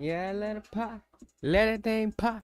Yeah, let it pop. Let it thing pop.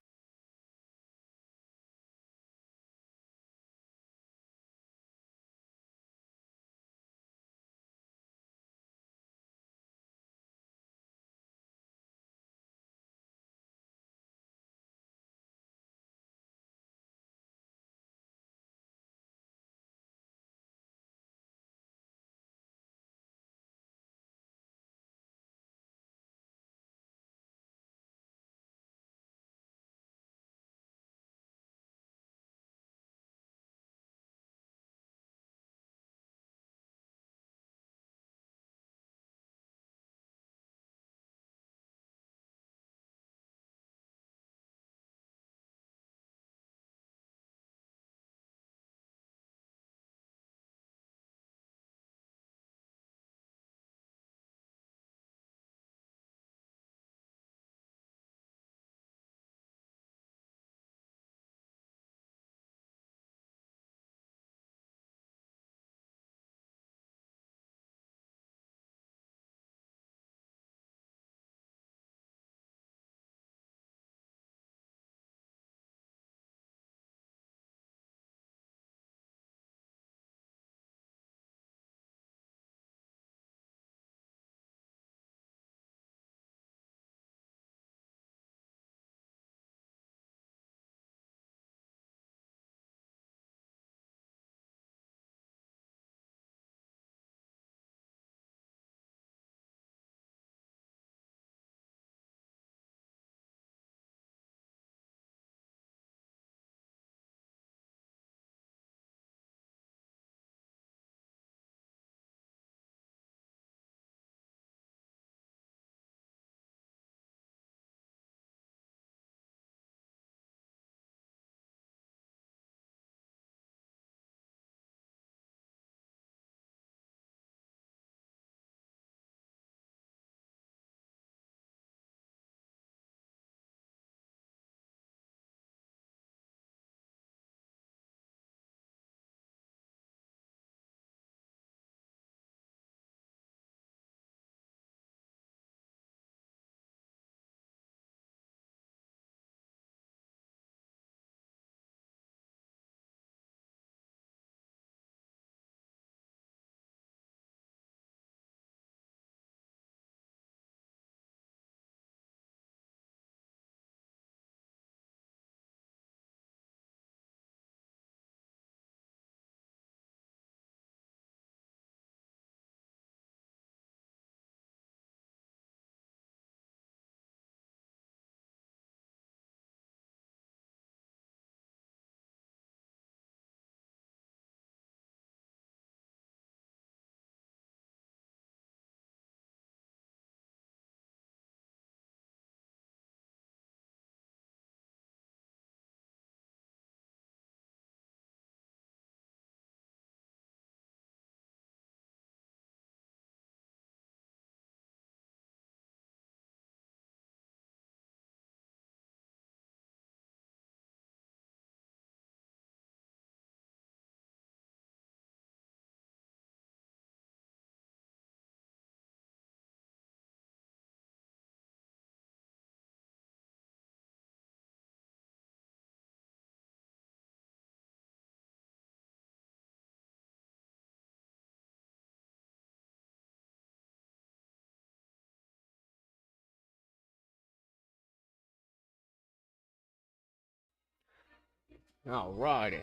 Alrighty.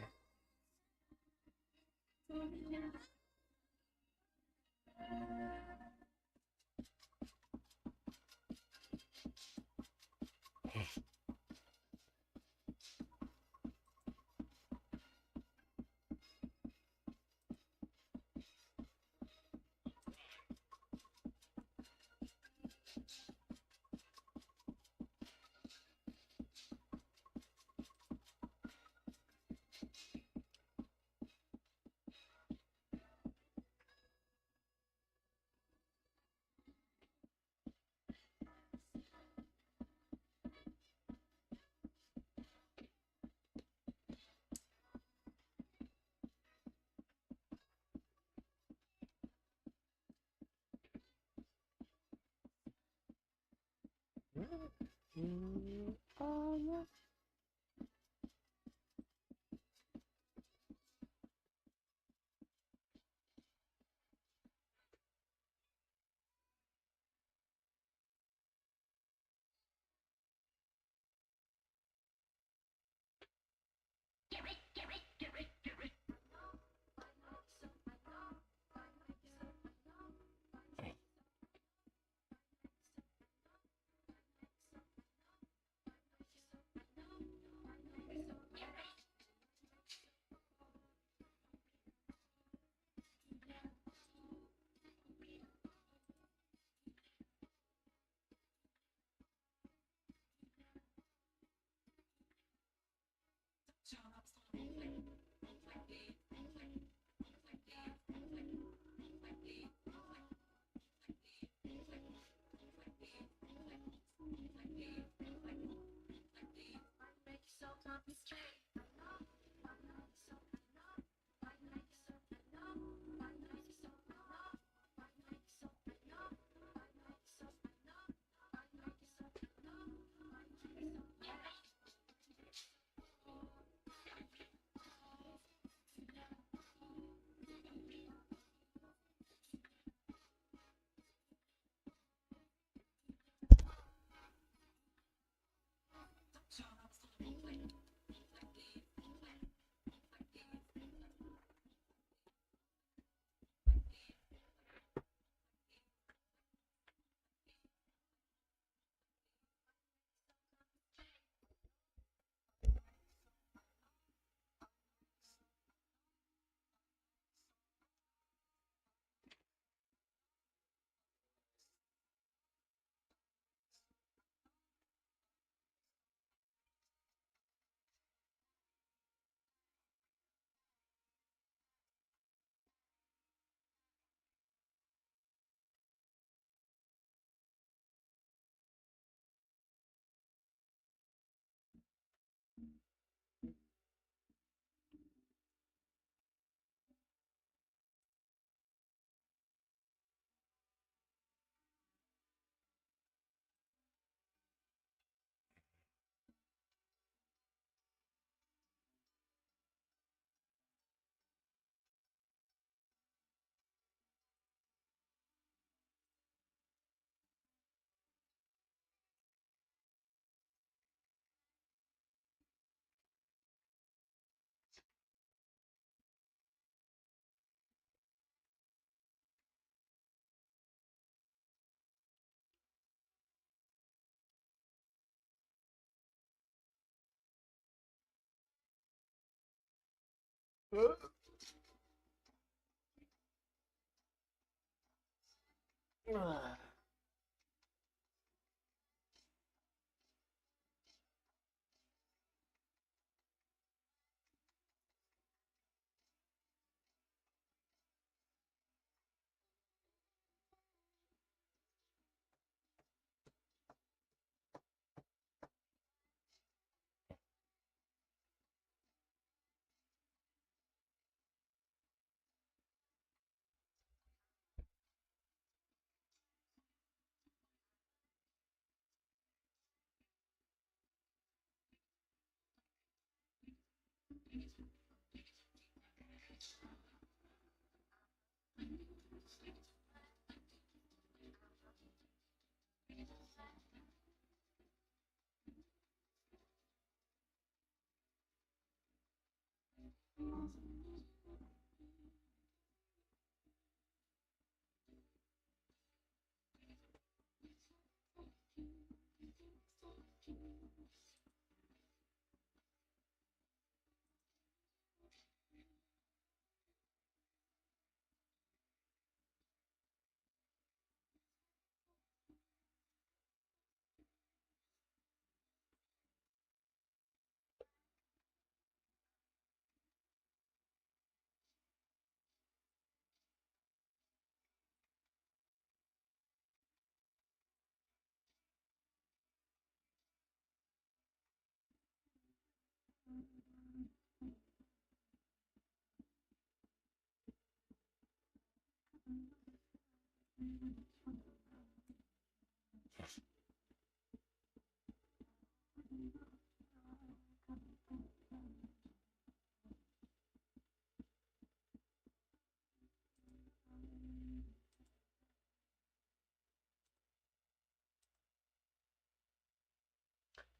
Oh, yeah.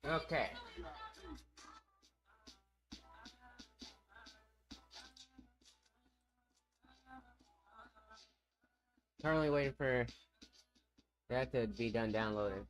Okay. Currently waiting for that to be done downloading.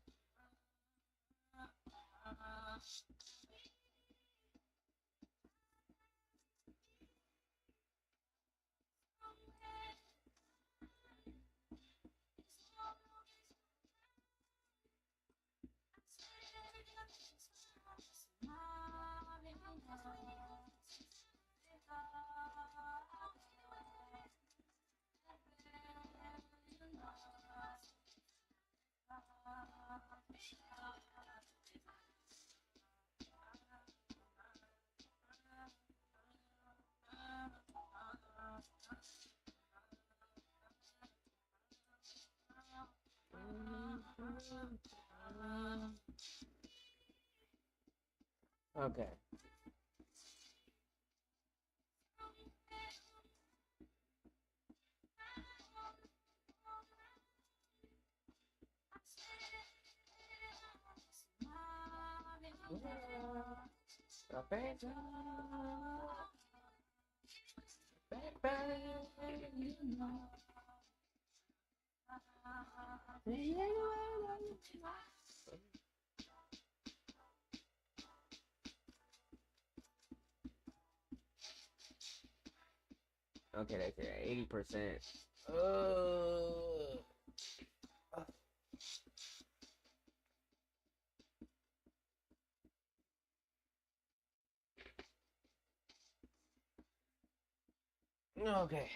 Okay. Okay, that's it. 80%. Okay.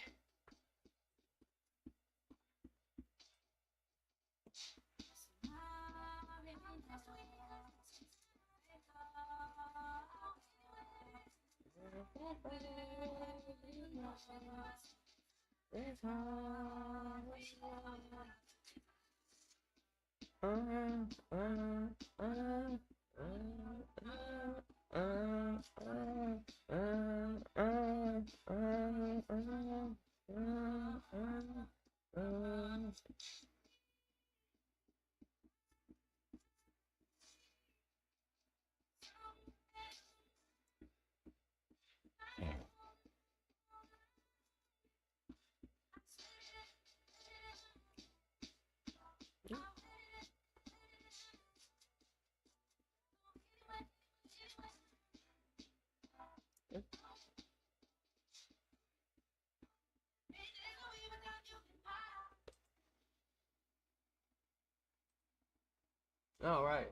All right.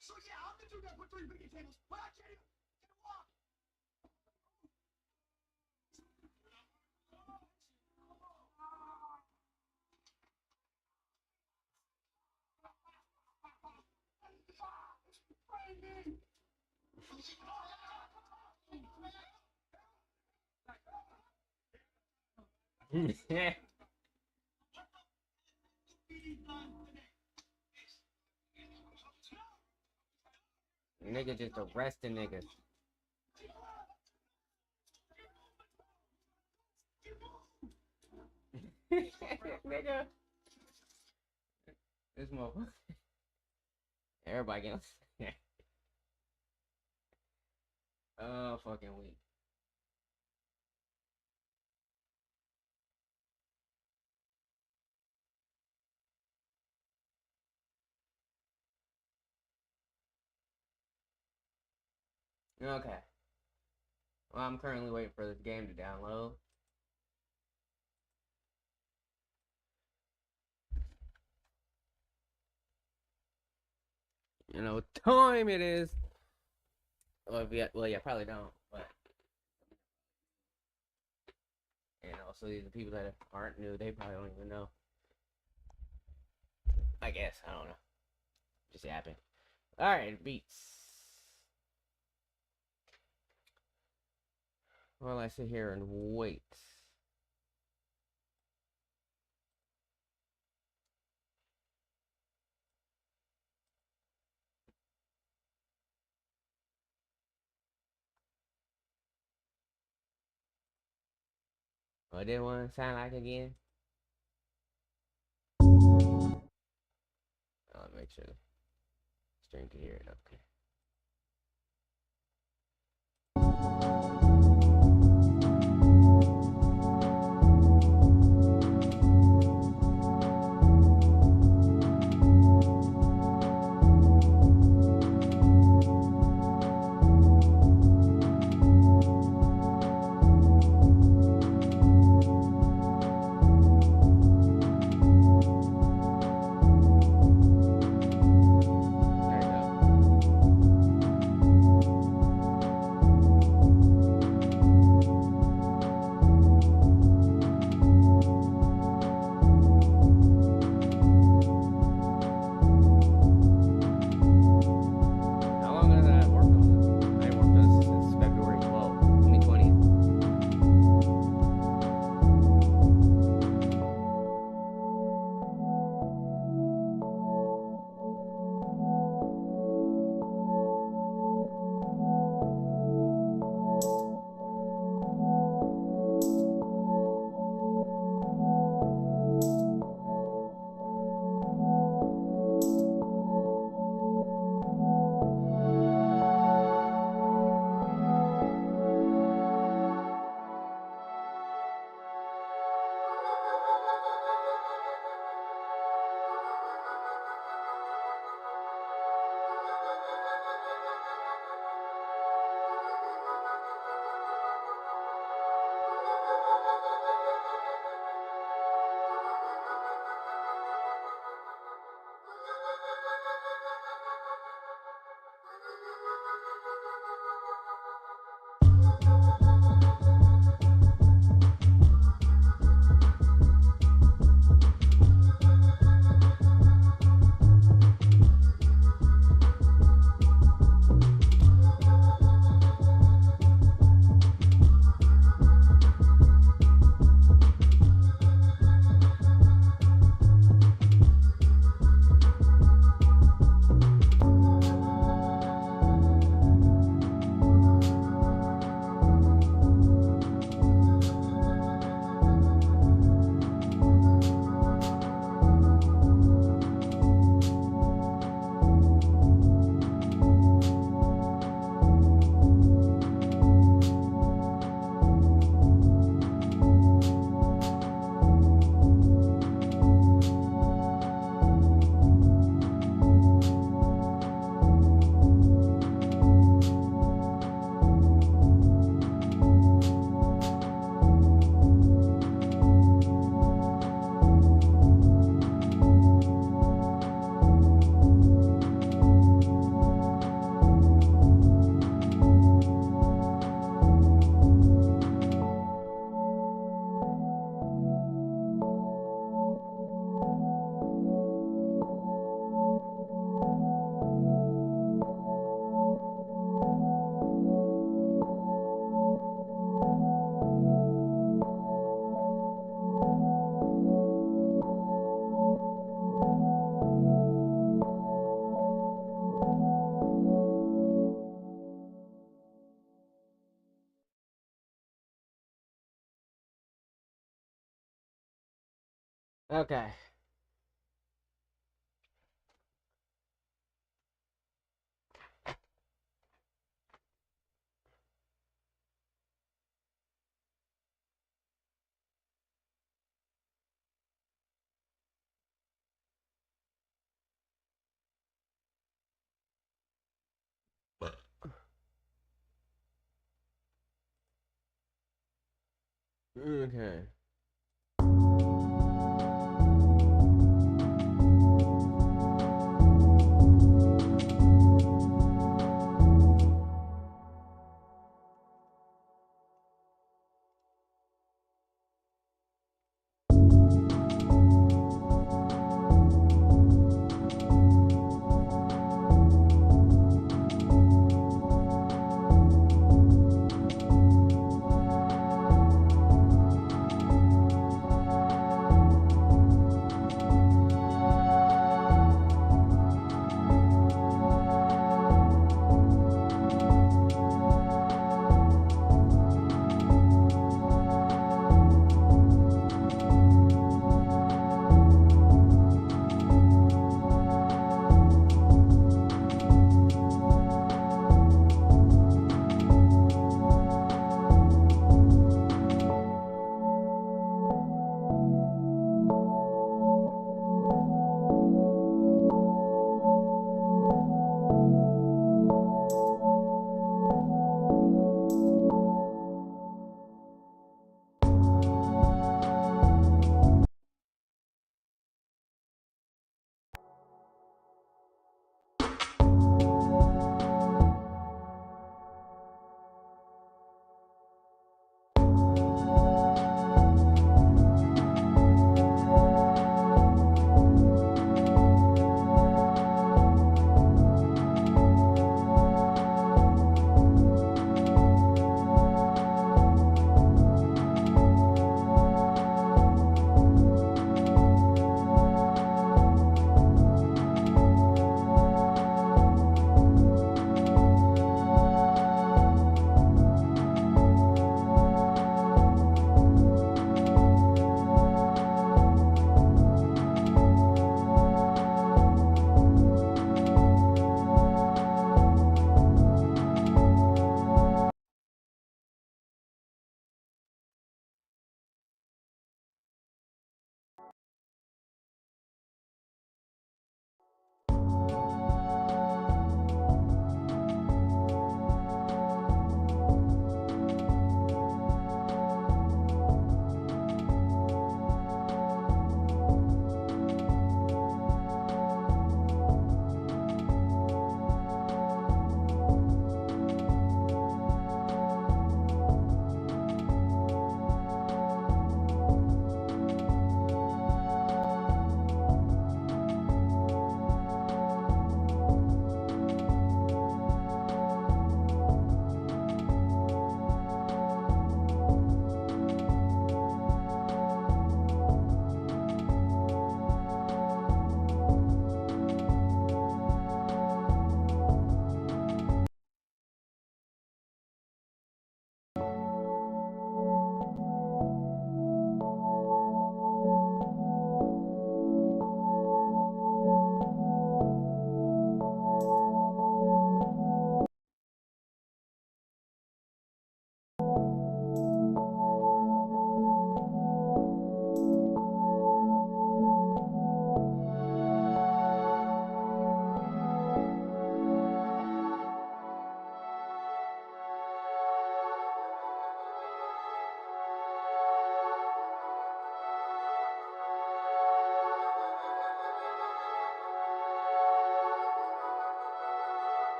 So yeah, I'm the dude that put 3 picnic tables, but I can't even walk. Nigga just arresting niggas. Nigga. This motherfucker. Everybody getting. Oh, fucking weak. Okay. Well, I'm currently waiting for this game to download. You know what time it is. Well, yeah, probably don't. But So the people that aren't new, they probably don't even know. I guess, I don't know. Just yapping. Alright, beats. While I sit here and wait. What did one sound like again? I'll make sure the stream can hear it. Okay. Okay. Okay.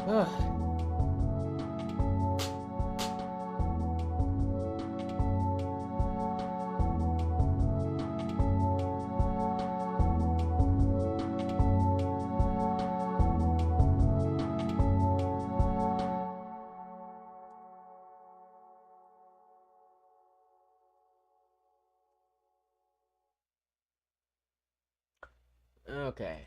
Okay. Okay.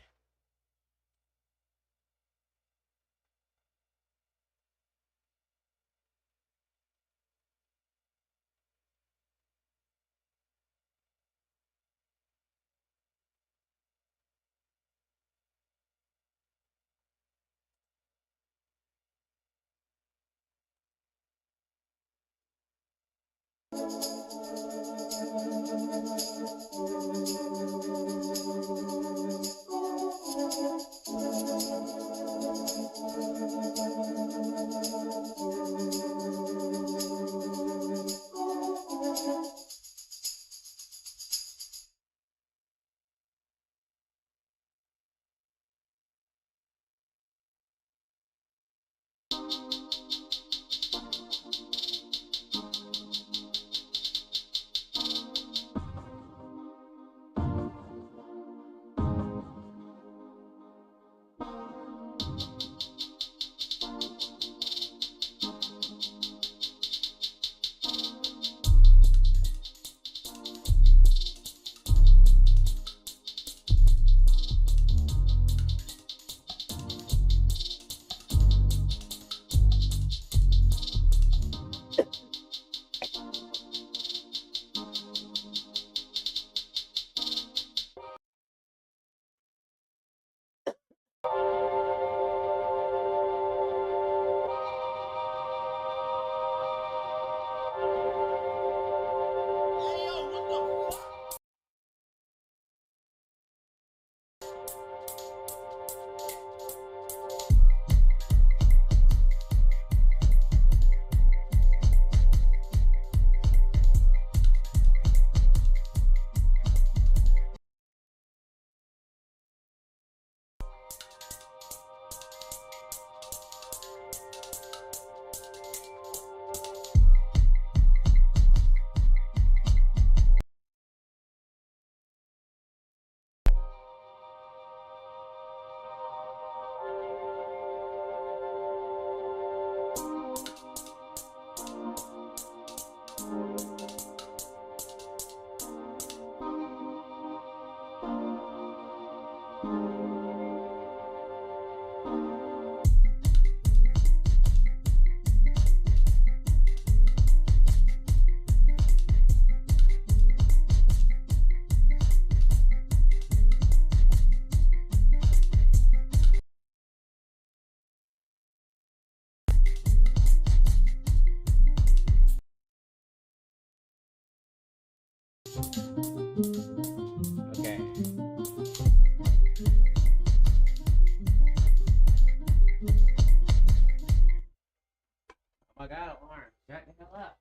Oh my god, alarm. Shut the hell up.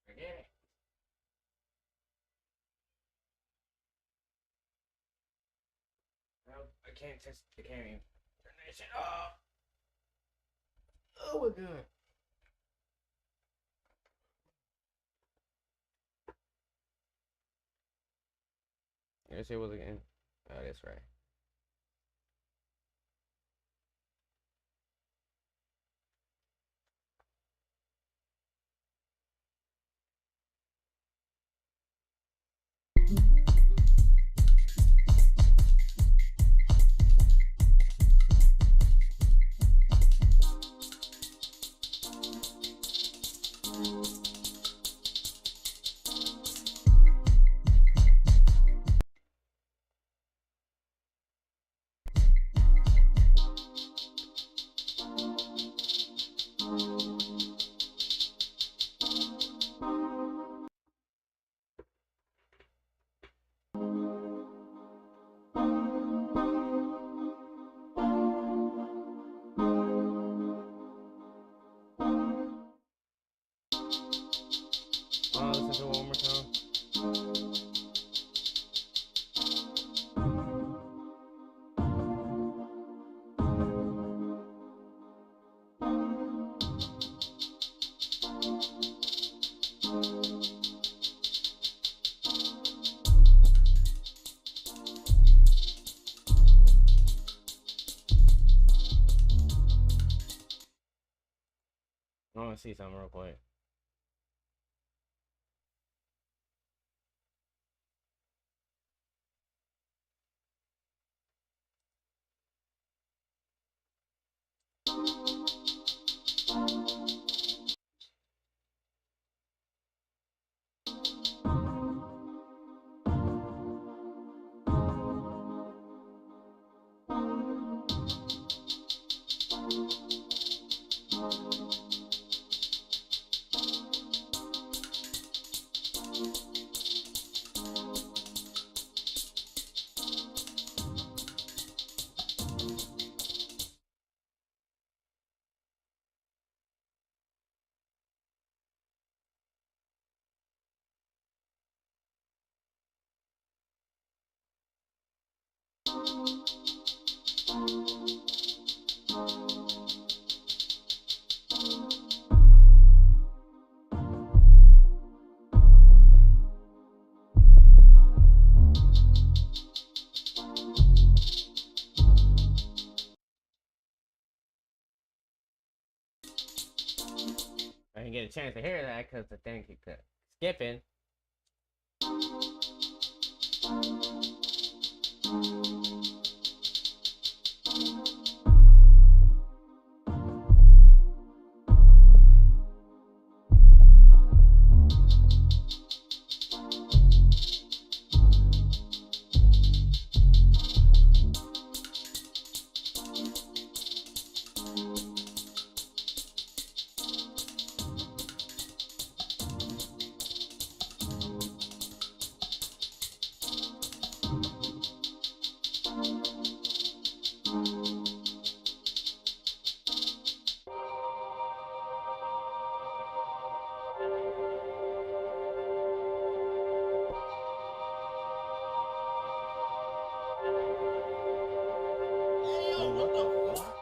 Forget it. No, I can't just, I can't even turn that shit off. Oh my god. Yes, it was again. Oh, that's right. see something real quick. I didn't get a chance to hear that because the thing kept skipping. Yo, what the fuck?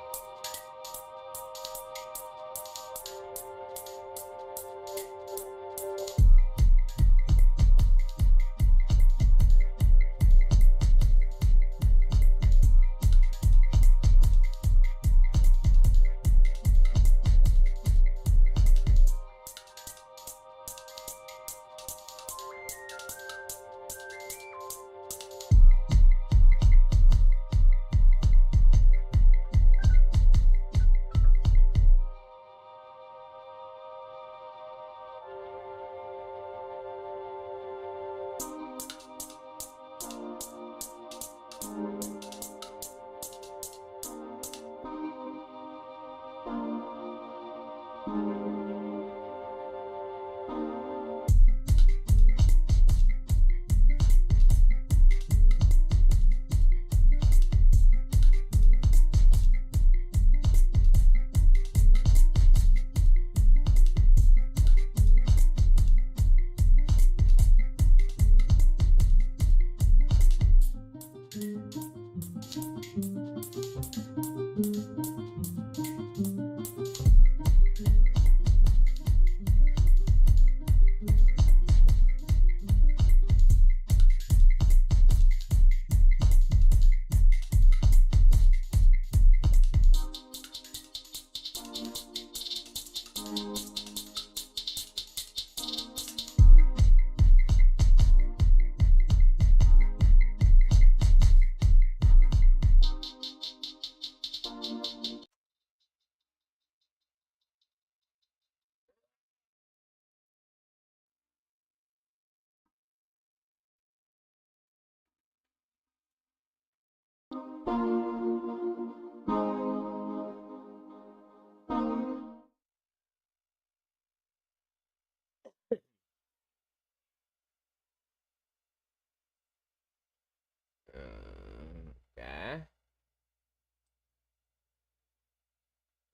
Yeah.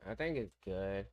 I think it's good.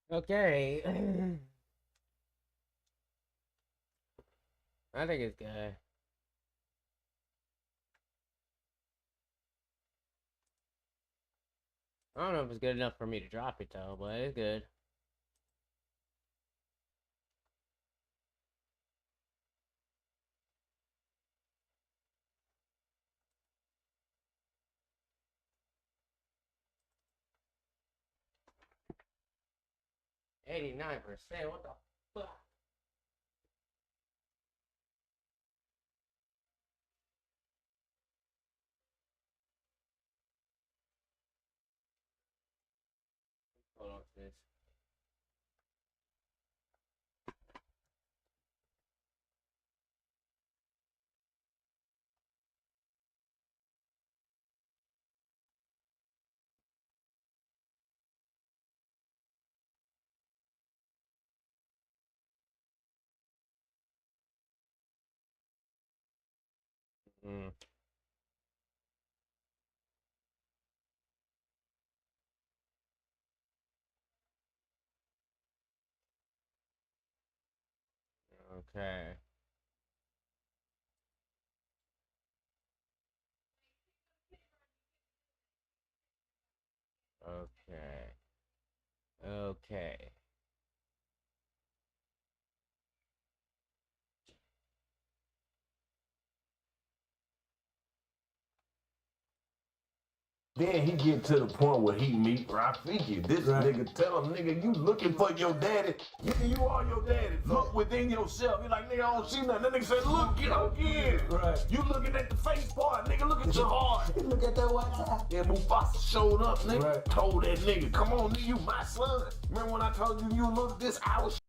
Okay. I think it's good. I don't know if it's good enough for me to drop it though, but it's good. $89%. What the fuck? Hold on, sis. Mm. Okay. Okay. Okay. Then he get to the point where he meet Rafiki. This nigga tell him, nigga, you looking for your daddy. Nigga, you are your daddy. Look within yourself. You like, nigga, I don't see nothing. That nigga say, look again. Right. You looking at the face part, nigga, look at your heart. Look at that white eye. Yeah, Mufasa showed up, nigga. Told that nigga, come on, nigga, you my son. Remember when I told you look this, I was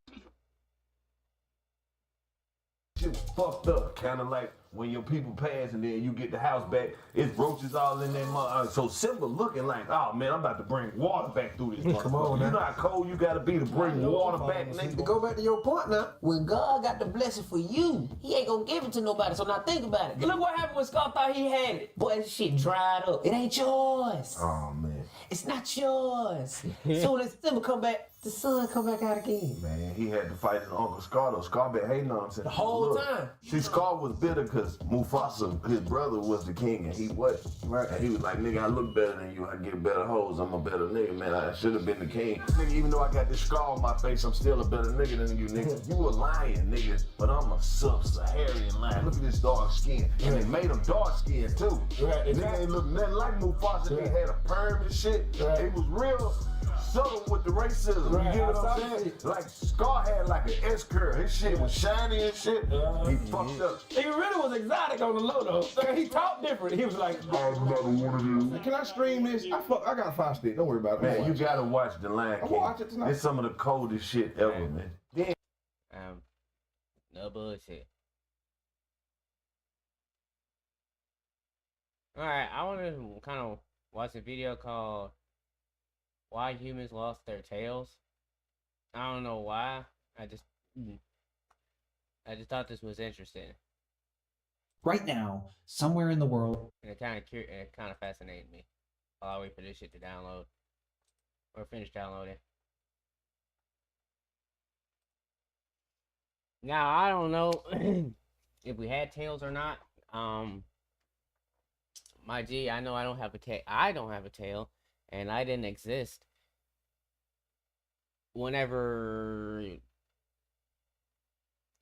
shit was fucked up. Kind of like when your people pass and then you get the house back, it's roaches all in that mother. So Simba looking like, oh man, I'm about to bring water back through this motherfucker. Come on, you know how cold you gotta be to bring water back, nigga. To go back to your point now. When God got the blessing for you, he ain't gonna give it to nobody. So now think about it. Look what happened when Scott thought he had it. Boy, this shit dried up. It ain't yours. Oh man. It's not yours. Soon as Simba come back, the sun come back out again. Man, he had to fight his Uncle Scar though. Scar been hating on him since The whole time. See, Scar was bitter because Mufasa, his brother, was the king and he wasn't. Right. And he was like, nigga, I look better than you. I get better hoes. I'm a better nigga, man. I should have been the king. Nigga, even though I got this scar on my face, I'm still a better nigga than you, nigga. You a lion, nigga, but I'm a sub-Saharan lion. Look at this dark skin. And they made him dark skin too. Right. Nigga ain't look nothing like Mufasa. Right. He had a perm and shit. Right. It was real subtle with the racism. Right. You get what I'm saying? Like Scar had like an S curl. His shit was shiny and shit. He fucked up. He really was exotic on the low though. So he talked different. He was like, I'm not one of them. can I stream this? I got a Fire Stick. Don't worry about it. Man, you gotta watch The Lion King. Watch it tonight. It's some of the coldest shit ever, man. Damn. No bullshit. Alright, I want to kind of watch a video called Why Humans Lost Their Tails. I don't know why. I just thought this was interesting. Right now, somewhere in the world, And it kind of fascinated me while I wait for this shit to download. Or finish downloading. Now I don't know if we had tails or not. My G, I know I don't have a tail. I don't have a tail, and I didn't exist whenever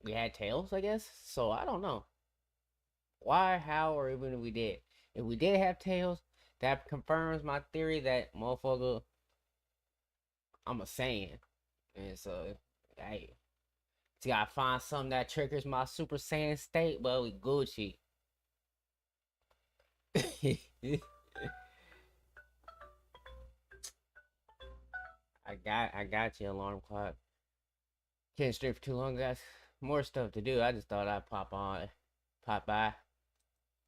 we had tails, I guess. So I don't know why, how, or even if we did. If we did have tails, that confirms my theory that motherfucker, I'm a Saiyan. And so, hey, just gotta find something that triggers my Super Saiyan state, but we Gucci. I got you, alarm clock. Can't stay for too long, guys. More stuff to do. I just thought I'd pop by,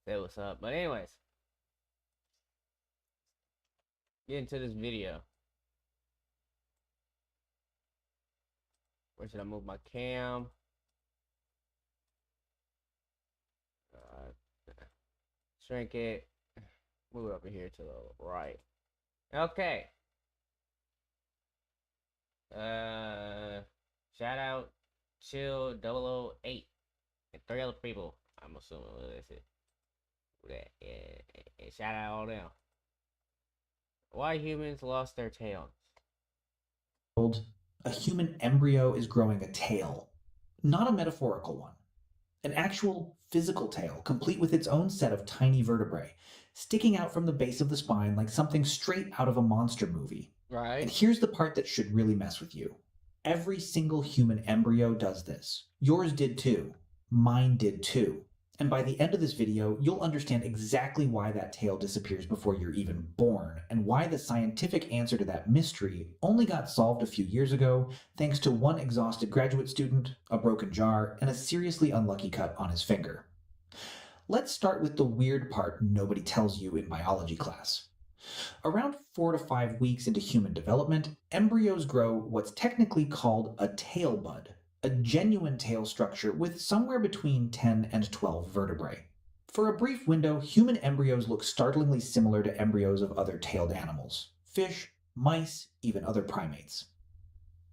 say what's up. But anyways, get into this video. Where should I move my cam? Shrink it. Move it over here to the right. Okay. Shout out Chill 008 and 3 other people. I'm assuming that's it. That, yeah. Shout out all them. Why humans lost their tails? A human embryo is growing a tail. Not a metaphorical one. An actual physical tail, complete with its own set of tiny vertebrae, sticking out from the base of the spine like something straight out of a monster movie. Right. And here's the part that should really mess with you. Every single human embryo does this. Yours did too. Mine did too. And by the end of this video, you'll understand exactly why that tail disappears before you're even born, and why the scientific answer to that mystery only got solved a few years ago thanks to one exhausted graduate student, a broken jar, and a seriously unlucky cut on his finger. Let's start with the weird part nobody tells you in biology class. Around 4 to 5 weeks into human development, embryos grow what's technically called a tail bud, a genuine tail structure with somewhere between 10 and 12 vertebrae. For a brief window, human embryos look startlingly similar to embryos of other tailed animals, fish, mice, even other primates.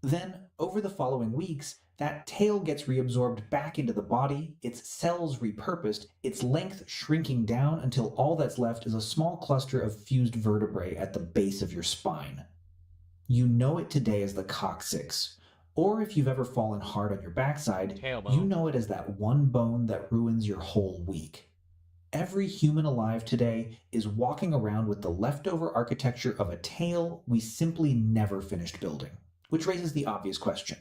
Then, over the following weeks, that tail gets reabsorbed back into the body, its cells repurposed, its length shrinking down until all that's left is a small cluster of fused vertebrae at the base of your spine. You know it today as the coccyx, or if you've ever fallen hard on your backside, Tailbone. you know it as that one bone that ruins your whole week. Every human alive today is walking around with the leftover architecture of a tail we simply never finished building. Which raises the obvious question.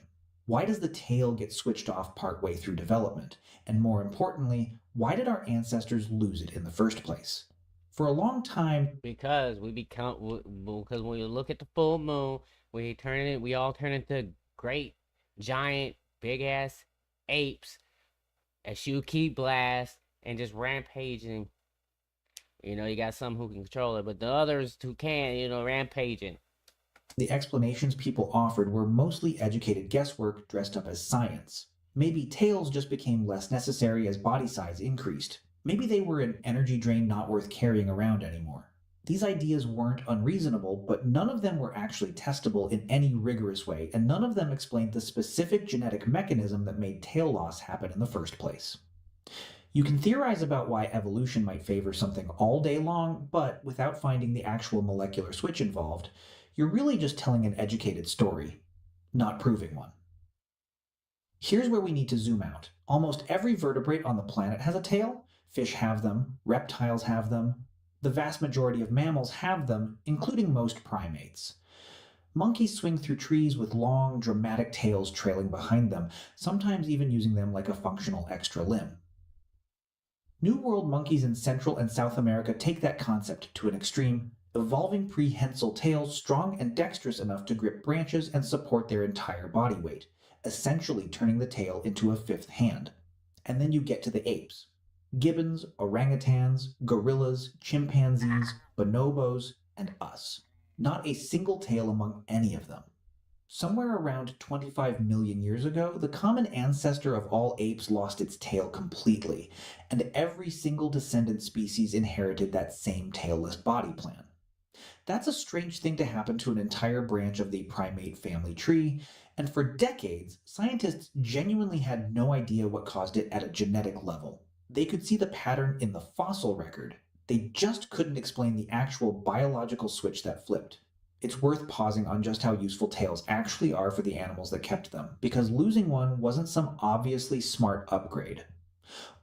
Why does the tail get switched off partway through development? And more importantly, why did our ancestors lose it in the first place? For a long time, because when you look at the full moon, we all turn into great, giant, big ass apes that shoot key blast and just rampaging. You know, you got some who can control it, but the others who can't, rampaging. The explanations people offered were mostly educated guesswork dressed up as science. Maybe tails just became less necessary as body size increased. Maybe they were an energy drain not worth carrying around anymore. These ideas weren't unreasonable, but none of them were actually testable in any rigorous way, and none of them explained the specific genetic mechanism that made tail loss happen in the first place. You can theorize about why evolution might favor something all day long, but without finding the actual molecular switch involved, you're really just telling an educated story, not proving one. Here's where we need to zoom out. Almost every vertebrate on the planet has a tail. Fish have them, reptiles have them. The vast majority of mammals have them, including most primates. Monkeys swing through trees with long, dramatic tails trailing behind them, sometimes even using them like a functional extra limb. New World monkeys in Central and South America take that concept to an extreme, evolving prehensile tails strong and dexterous enough to grip branches and support their entire body weight, essentially turning the tail into a fifth hand. And then you get to the apes. Gibbons, orangutans, gorillas, chimpanzees, bonobos, and us. Not a single tail among any of them. Somewhere around 25 million years ago, the common ancestor of all apes lost its tail completely, and every single descendant species inherited that same tailless body plan. That's a strange thing to happen to an entire branch of the primate family tree, And for decades, scientists genuinely had no idea what caused it at a genetic level. They could see the pattern in the fossil record. They just couldn't explain the actual biological switch that flipped. It's worth pausing on just how useful tails actually are for the animals that kept them, because losing one wasn't some obviously smart upgrade.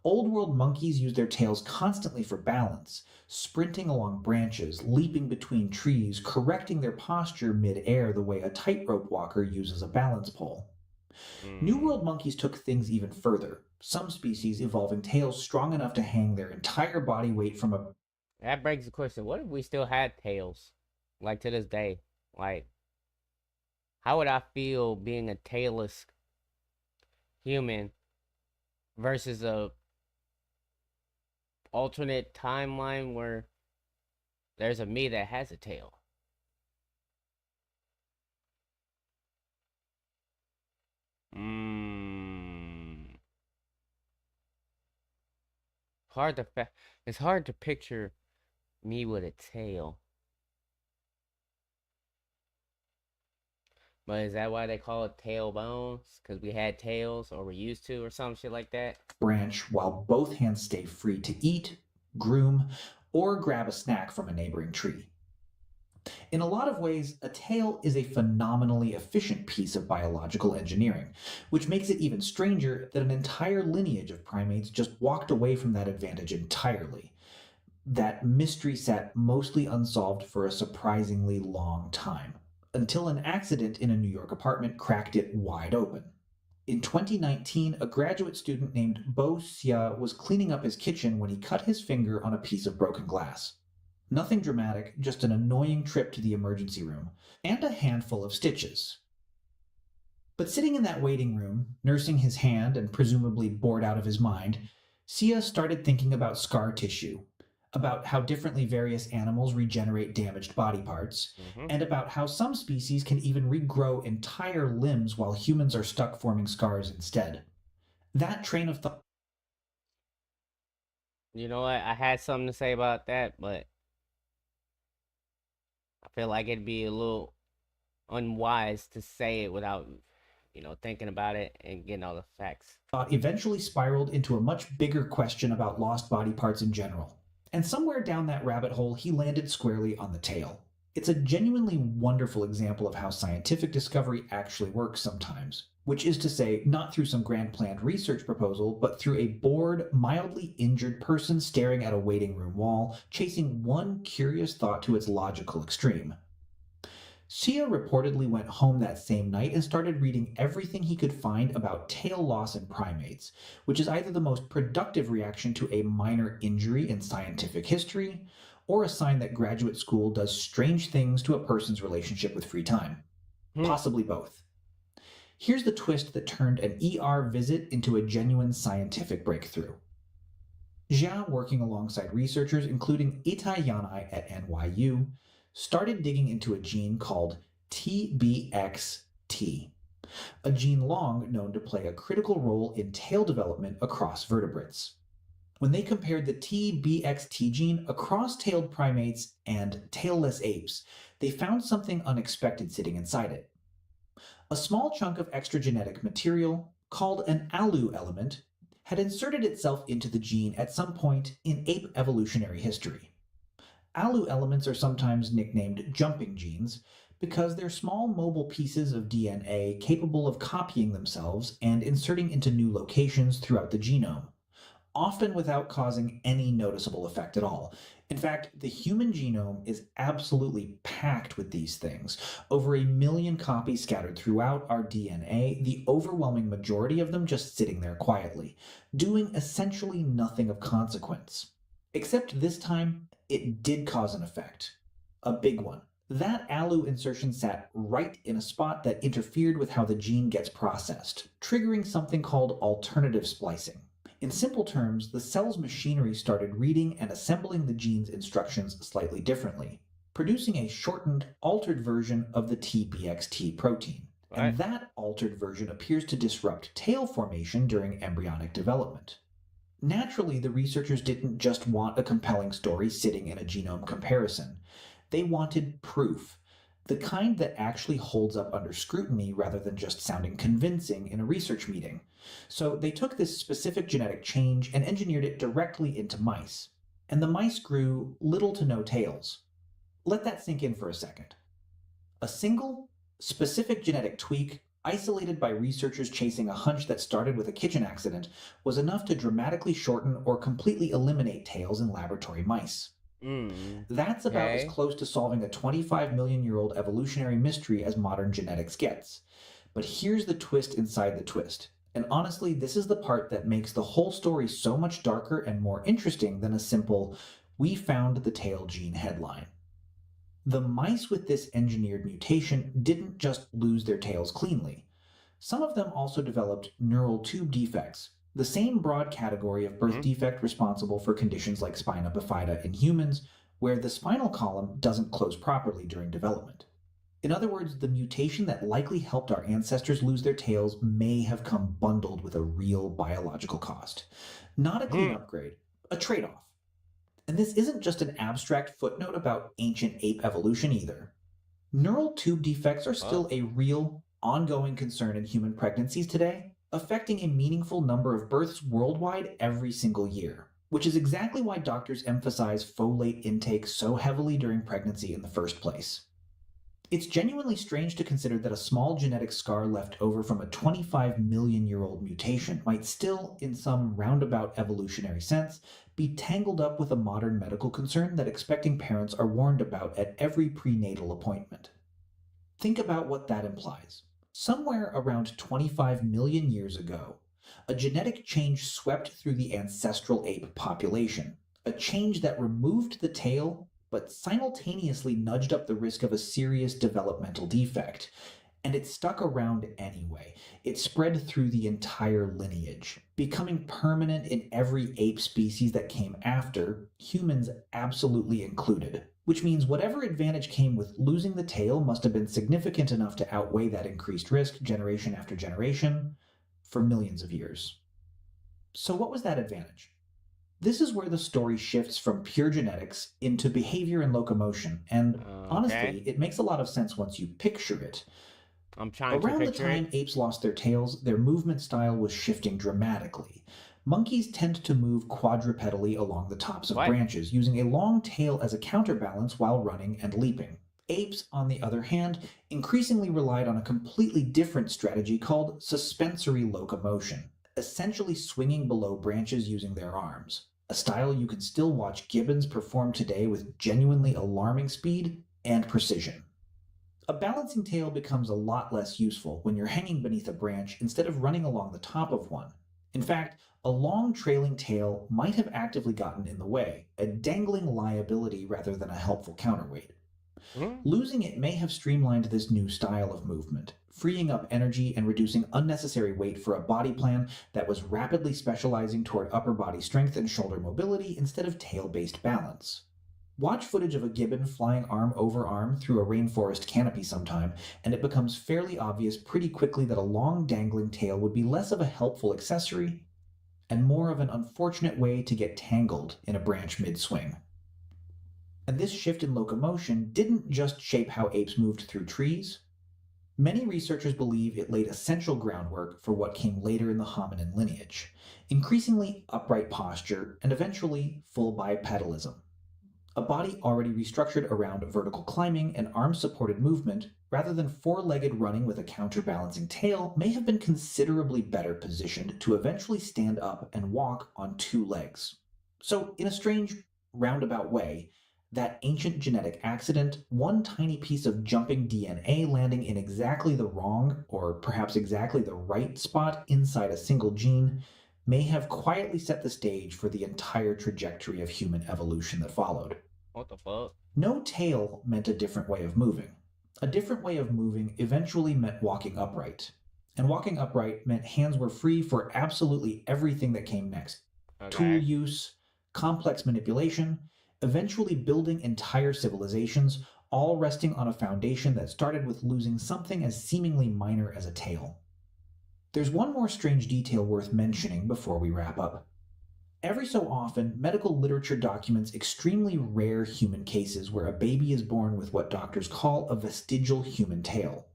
Old world monkeys used their tails constantly for balance, sprinting along branches, leaping between trees, correcting their posture mid-air the way a tightrope walker uses a balance pole. New World monkeys took things even further, some species evolving tails strong enough to hang their entire body weight from a... That begs the question, what if we still had tails? Like, to this day. Like, how would I feel being a tailless human versus a alternate timeline where there's a me that has a tail? It's hard to picture me with a tail. But is that why they call it tailbones? Because we had tails, or we used to, or some shit like that? branch while both hands stay free to eat, groom, or grab a snack from a neighboring tree. In a lot of ways, a tail is a phenomenally efficient piece of biological engineering, which makes it even stranger that an entire lineage of primates just walked away from that advantage entirely. That mystery sat mostly unsolved for a surprisingly long time, until an accident in a New York apartment cracked it wide open. In 2019, a graduate student named Bo Xia was cleaning up his kitchen when he cut his finger on a piece of broken glass. Nothing dramatic, just an annoying trip to the emergency room, and a handful of stitches. But sitting in that waiting room, nursing his hand and presumably bored out of his mind, Xia started thinking about scar tissue, about how differently various animals regenerate damaged body parts, and about how some species can even regrow entire limbs while humans are stuck forming scars instead. That train of thought... You know what? I had something to say about that, but I feel like it'd be a little unwise to say it without, thinking about it and getting all the facts. eventually spiraled into a much bigger question about lost body parts in general. And somewhere down that rabbit hole, he landed squarely on the tail. It's a genuinely wonderful example of how scientific discovery actually works sometimes, which is to say, not through some grand planned research proposal, but through a bored, mildly injured person staring at a waiting room wall, chasing one curious thought to its logical extreme. Xia reportedly went home that same night and started reading everything he could find about tail loss in primates, which is either the most productive reaction to a minor injury in scientific history, or a sign that graduate school does strange things to a person's relationship with free time. Possibly both. Here's the twist that turned an ER visit into a genuine scientific breakthrough. Jia, working alongside researchers including Itai Yanai at NYU, started digging into a gene called TBXT, a gene long known to play a critical role in tail development across vertebrates. When they compared the TBXT gene across tailed primates and tailless apes, they found something unexpected sitting inside it. A small chunk of extra genetic material, called an ALU element, had inserted itself into the gene at some point in ape evolutionary history. ALU elements are sometimes nicknamed jumping genes because they're small mobile pieces of DNA capable of copying themselves and inserting into new locations throughout the genome, often without causing any noticeable effect at all. In fact, the human genome is absolutely packed with these things. Over 1 million copies scattered throughout our DNA, the overwhelming majority of them just sitting there quietly, doing essentially nothing of consequence. Except this time, it did cause an effect. A big one. That ALU insertion sat right in a spot that interfered with how the gene gets processed, triggering something called alternative splicing. In simple terms, the cell's machinery started reading and assembling the gene's instructions slightly differently, producing a shortened, altered version of the TBXT protein. Right. And that altered version appears to disrupt tail formation during embryonic development. Naturally, the researchers didn't just want a compelling story sitting in a genome comparison. They wanted proof. The kind that actually holds up under scrutiny rather than just sounding convincing in a research meeting. So they took this specific genetic change and engineered it directly into mice. And the mice grew little to no tails. Let that sink in for a second. A single, specific genetic tweak, isolated by researchers chasing a hunch that started with a kitchen accident, was enough to dramatically shorten or completely eliminate tails in laboratory mice. That's about as close to solving a 25-million-year-old evolutionary mystery as modern genetics gets. But here's the twist inside the twist. And honestly, this is the part that makes the whole story so much darker and more interesting than a simple, "we found the tail gene" headline. The mice with this engineered mutation didn't just lose their tails cleanly. Some of them also developed neural tube defects, the same broad category of birth defect responsible for conditions like spina bifida in humans, where the spinal column doesn't close properly during development. In other words, the mutation that likely helped our ancestors lose their tails may have come bundled with a real biological cost. Not a clean upgrade, a trade-off. And this isn't just an abstract footnote about ancient ape evolution either. Neural tube defects are still a real, ongoing concern in human pregnancies today, affecting a meaningful number of births worldwide every single year, which is exactly why doctors emphasize folate intake so heavily during pregnancy in the first place. It's genuinely strange to consider that a small genetic scar left over from a 25-million-year-old mutation might still, in some roundabout evolutionary sense, be tangled up with a modern medical concern that expecting parents are warned about at every prenatal appointment. Think about what that implies. Somewhere around 25 million years ago, a genetic change swept through the ancestral ape population, a change that removed the tail but simultaneously nudged up the risk of a serious developmental defect. And it stuck around anyway. It spread through the entire lineage, becoming permanent in every ape species that came after, humans absolutely included. Which means whatever advantage came with losing the tail must have been significant enough to outweigh that increased risk generation after generation for millions of years. So what was that advantage? This is where the story shifts from pure genetics into behavior and locomotion, and honestly, it makes a lot of sense once you picture it. Around the time apes lost their tails, their movement style was shifting dramatically. Monkeys tend to move quadrupedally along the tops of branches, using a long tail as a counterbalance while running and leaping. Apes, on the other hand, increasingly relied on a completely different strategy called suspensory locomotion, essentially swinging below branches using their arms, a style you can still watch gibbons perform today with genuinely alarming speed and precision. A balancing tail becomes a lot less useful when you're hanging beneath a branch instead of running along the top of one. In fact, a long trailing tail might have actively gotten in the way, a dangling liability rather than a helpful counterweight. Losing it may have streamlined this new style of movement, freeing up energy and reducing unnecessary weight for a body plan that was rapidly specializing toward upper body strength and shoulder mobility instead of tail-based balance. Watch footage of a gibbon flying arm over arm through a rainforest canopy sometime, and it becomes fairly obvious pretty quickly that a long dangling tail would be less of a helpful accessory and more of an unfortunate way to get tangled in a branch mid-swing. And this shift in locomotion didn't just shape how apes moved through trees. Many researchers believe it laid essential groundwork for what came later in the hominin lineage, increasingly upright posture and eventually full bipedalism. A body already restructured around vertical climbing and arm-supported movement, rather than four-legged running with a counterbalancing tail, may have been considerably better positioned to eventually stand up and walk on two legs. So, in a strange, roundabout way, that ancient genetic accident, one tiny piece of jumping DNA landing in exactly the wrong, or perhaps exactly the right spot inside a single gene, may have quietly set the stage for the entire trajectory of human evolution that followed. What the fuck? No tail meant a different way of moving. A different way of moving eventually meant walking upright. And walking upright meant hands were free for absolutely everything that came next. Tool use, complex manipulation, eventually building entire civilizations, all resting on a foundation that started with losing something as seemingly minor as a tail. There's one more strange detail worth mentioning before we wrap up. Every so often, medical literature documents extremely rare human cases where a baby is born with what doctors call a vestigial human tail,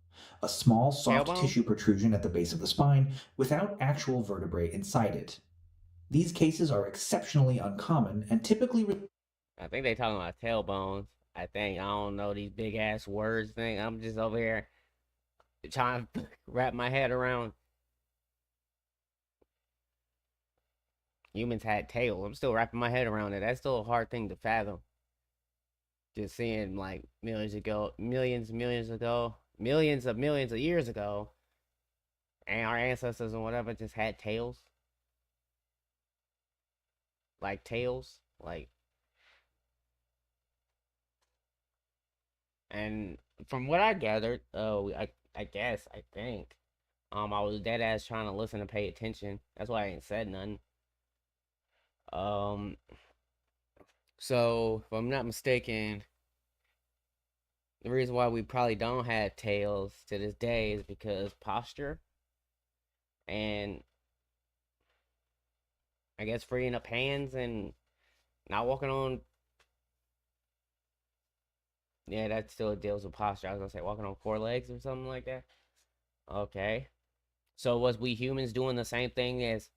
a small soft Tailbone? tissue protrusion at the base of the spine without actual vertebrae inside it. These cases are exceptionally uncommon and typically I think they talking about tailbones. I think I don't know these big ass words thing. I'm just over here trying to wrap my head around. Humans had tails. I'm still wrapping my head around it. That's still a hard thing to fathom. Just seeing like millions ago, millions ago, millions of years ago, and our ancestors and whatever just had tails. Like tails. Like, and from what I gathered, I guess, I think, I was dead ass trying to listen and pay attention. That's why I ain't said nothing. Um, so if I'm not mistaken, the reason why we probably don't have tails to this day is because posture and I guess freeing up hands and not walking on. Yeah, that still deals with posture. I was gonna say walking on four legs or something like that. Okay. So was we humans doing the same thing as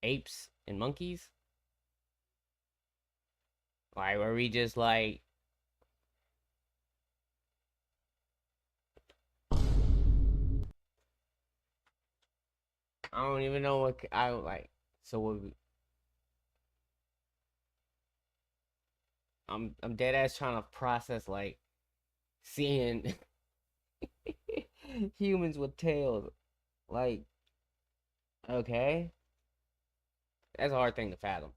apes and monkeys? Like, were we just like, I don't even know what I like. So what I'm dead ass trying to process like seeing humans with tails. Like, okay, that's a hard thing to fathom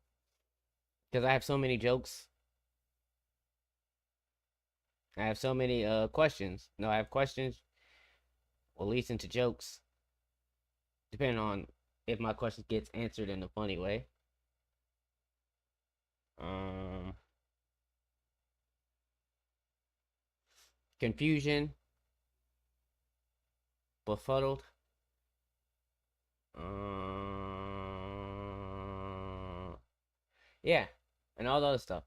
because I have so many jokes. I have so many questions. No, I have questions will lead into jokes, depending on if my question gets answered in a funny way. Um, Confusion, befuddled. Yeah, and all the other stuff.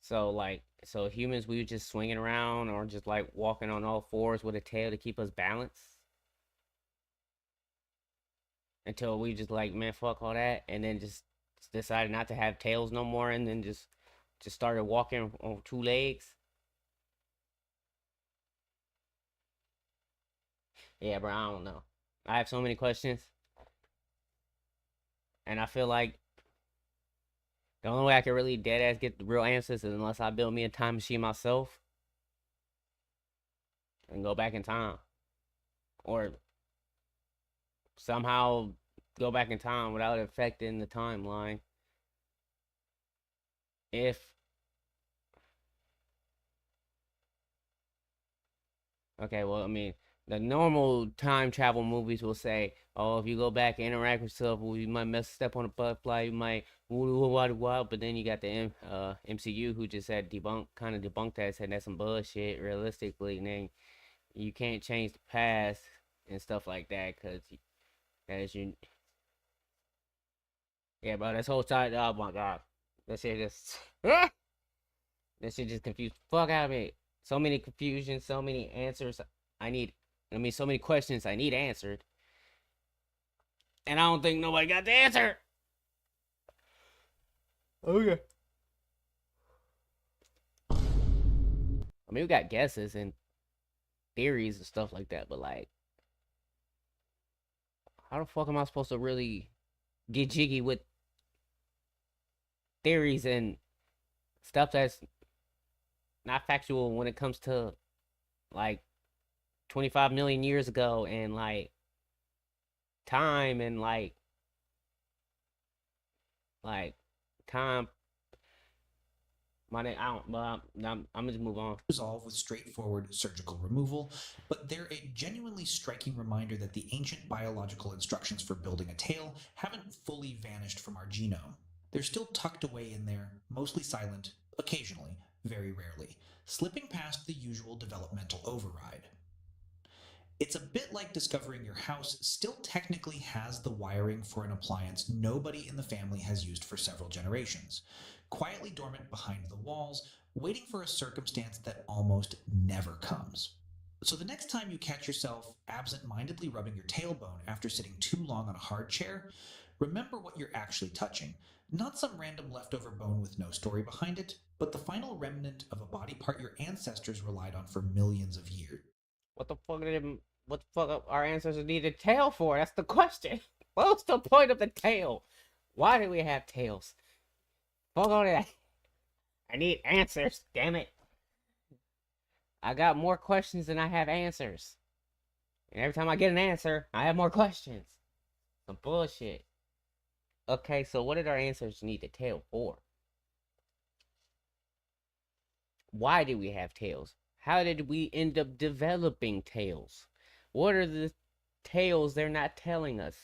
So like, so humans, we were just swinging around or just like walking on all fours with a tail to keep us balanced until we just like, man, fuck all that, and then just decided not to have tails no more, and then just started walking on two legs. Yeah, bro, I don't know. I have so many questions, and I feel like the only way I can really dead ass get the real answers is unless I build me a time machine myself and go back in time, or somehow go back in time without affecting the timeline. If Okay, well, I mean, the normal time travel movies will say, "Oh, if you go back and interact with yourself, well, you might step on a butterfly, you might what." But then you got the MCU who just said kind of debunked that, said that's some bullshit. Realistically, and then you can't change the past and stuff like that because that is you. Yeah, bro, this whole time, oh my god, that shit just that shit just confused the fuck out of me. So many confusions, so many answers. I need, so many questions I need answered, and I don't think nobody got the answer. Okay. I mean, we got guesses and theories and stuff like that, but like, how the fuck am I supposed to really get jiggy with theories and stuff that's not factual when it comes to like 25 million years ago and like time and like time. My name, I don't. Well, I'm just move on. resolve with straightforward surgical removal, but they're a genuinely striking reminder that the ancient biological instructions for building a tail haven't fully vanished from our genome. They're still tucked away in there, mostly silent, occasionally, very rarely, slipping past the usual developmental override. It's a bit like discovering your house still technically has the wiring for an appliance nobody in the family has used for several generations, quietly dormant behind the walls, waiting for a circumstance that almost never comes. So the next time you catch yourself absent-mindedly rubbing your tailbone after sitting too long on a hard chair, remember what you're actually touching. Not some random leftover bone with no story behind it, but the final remnant of a body part your ancestors relied on for millions of years. What the fuck what the fuck our ancestors needed a tail for? That's the question. What was the point of the tail? Why do we have tails? Fuck all that. I need answers, damn it. I got more questions than I have answers. And every time I get an answer, I have more questions. Some bullshit. Okay, so what did our ancestors need the tail for? Why did we have tails? How did we end up developing tails? What are the tales they're not telling us?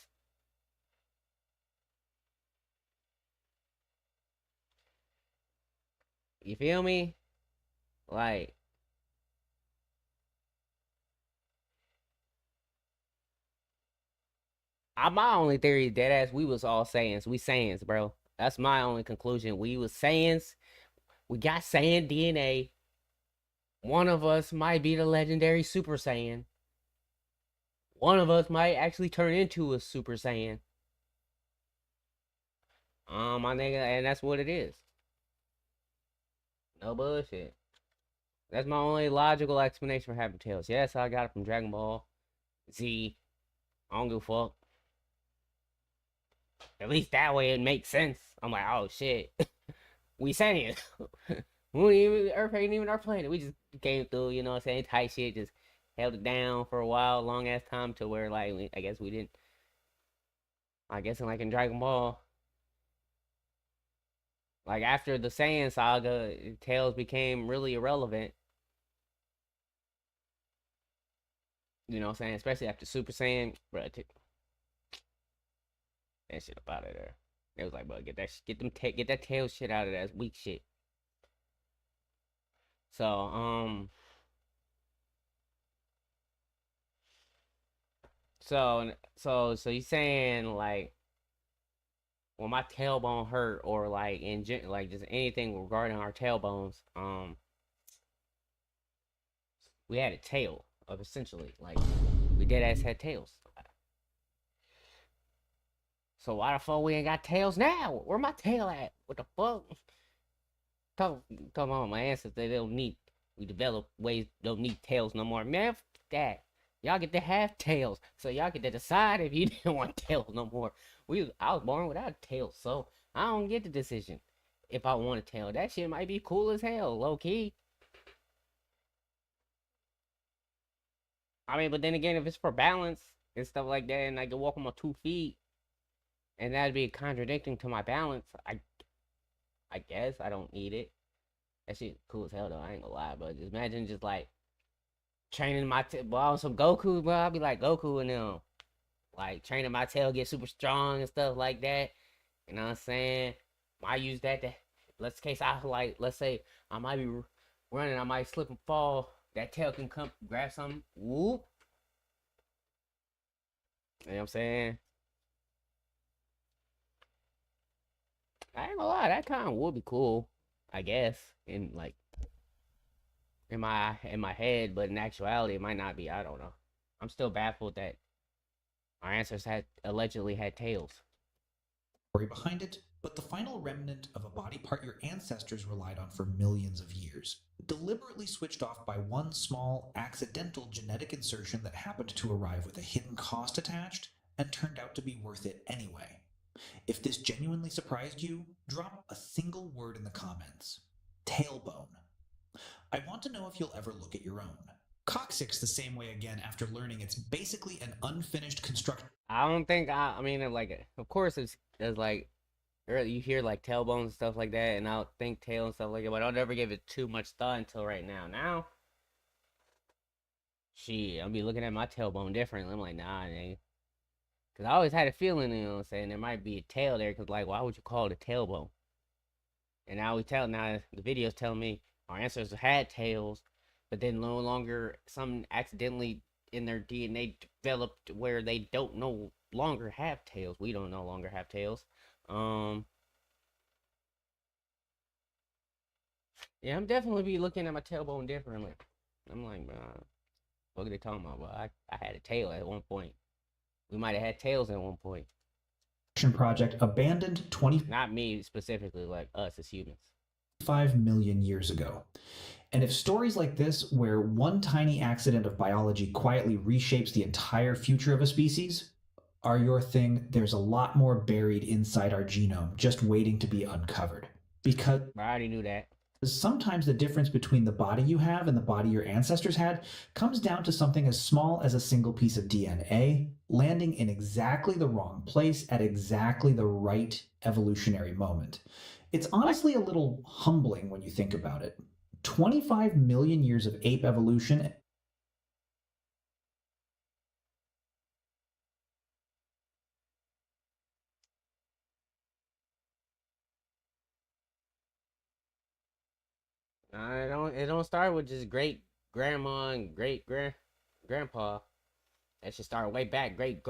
You feel me? Like, my only theory is deadass we was all Saiyans. We Saiyans, bro. That's my only conclusion. We was Saiyans. We got Saiyan DNA. One of us might be the legendary Super Saiyan. One of us might actually turn into a Super Saiyan. My nigga, and that's what it is. No bullshit. That's my only logical explanation for having tails. Yes, I got it from Dragon Ball Z. I don't give a fuck. At least that way it makes sense. I'm like, oh shit. We Saiyans. Earth ain't even our planet. We just came through, you know what I'm saying? Tight shit, just held it down for a while, long ass time to where like I guess we didn't. I guess in Dragon Ball, like after the Saiyan saga, Tails became really irrelevant. You know what I'm saying? Especially after Super Saiyan, bro. That shit up out of there. It was like, bro, get that tail shit out of there. That's weak shit. So, so you saying like when my tailbone hurt or like like just anything regarding our tailbones, we had a tail of essentially like we dead ass had tails. So why the fuck we ain't got tails now? Where my tail at? What the fuck? Talking about my ancestors, they don't need. We develop ways don't need tails no more. Man, f that. Y'all get to have tails, so y'all get to decide if you didn't want tails no more. I was born without a tail, so I don't get the decision if I want a tail. That shit might be cool as hell, low key. I mean, but then again, if it's for balance and stuff like that, and I can walk on my 2 feet, and that'd be contradicting to my balance, I guess I don't need it. That shit cool as hell though. I ain't gonna lie, but just imagine just like training my tail on some Goku, bro. I'll be like Goku and them, like training my tail get super strong and stuff like that. You know what I'm saying? I use that to, let's say I might be running, I might slip and fall. That tail can come grab something. Whoop. You know what I'm saying? I ain't gonna lie, that kind of would be cool, I guess, in my head, but in actuality, it might not be. I don't know. I'm still baffled that our ancestors allegedly had tails. Story behind it, but the final remnant of a body part your ancestors relied on for millions of years, deliberately switched off by one small, accidental genetic insertion that happened to arrive with a hidden cost attached and turned out to be worth it anyway. If this genuinely surprised you, drop a single word in the comments. Tailbone. I want to know if you'll ever look at your own. Coccyx the same way again after learning it's basically an unfinished construction. I don't think I mean like of course it's like you hear like tailbones and stuff like that, and I'll think tail and stuff like that, but I'll never give it too much thought until right now. Now, shit, I'll be looking at my tailbone differently. I'm like, nah, nigga. Cause I always had a feeling, you know what I'm saying, there might be a tail there. Cause like, why would you call it a tailbone? And now the video's telling me our ancestors had tails, but then no longer some accidentally in their DNA developed where they don't no longer have tails. We don't no longer have tails. Yeah, I'm definitely be looking at my tailbone differently. I'm like, what are they talking about? Well, I had a tail at one point. We might have had tails at one point. Project abandoned 25 Not me specifically, like us as humans. million years ago. And if stories like this, where one tiny accident of biology quietly reshapes the entire future of a species, are your thing, there's a lot more buried inside our genome just waiting to be uncovered. Because I already knew that. sometimes the difference between the body you have and the body your ancestors had comes down to something as small as a single piece of DNA landing in exactly the wrong place at exactly the right evolutionary moment. It's honestly a little humbling when you think about it. 25 million years of ape evolution. It don't start with just great grandma and grandpa. That should start way back. Great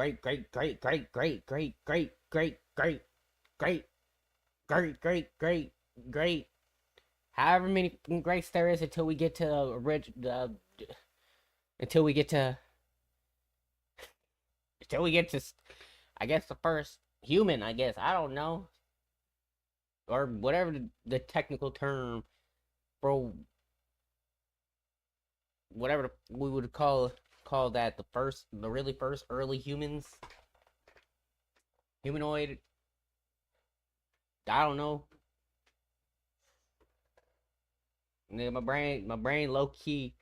however many greats there is until we get to until we get to I guess the first human, I guess. I don't know. Or whatever the technical term for whatever we would call that, the really first early humans, humanoid. I don't know. My brain low key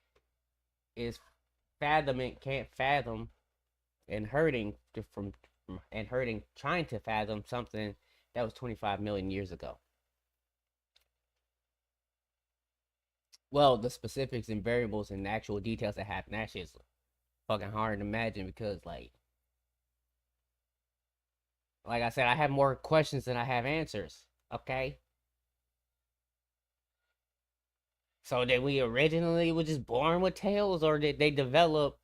is can't fathom and hurting trying to fathom something that was 25 million years ago. Well, the specifics and variables and actual details that happen, that shit's fucking hard to imagine because, like I said, I have more questions than I have answers, okay? So did we originally were just born with tails, or did they develop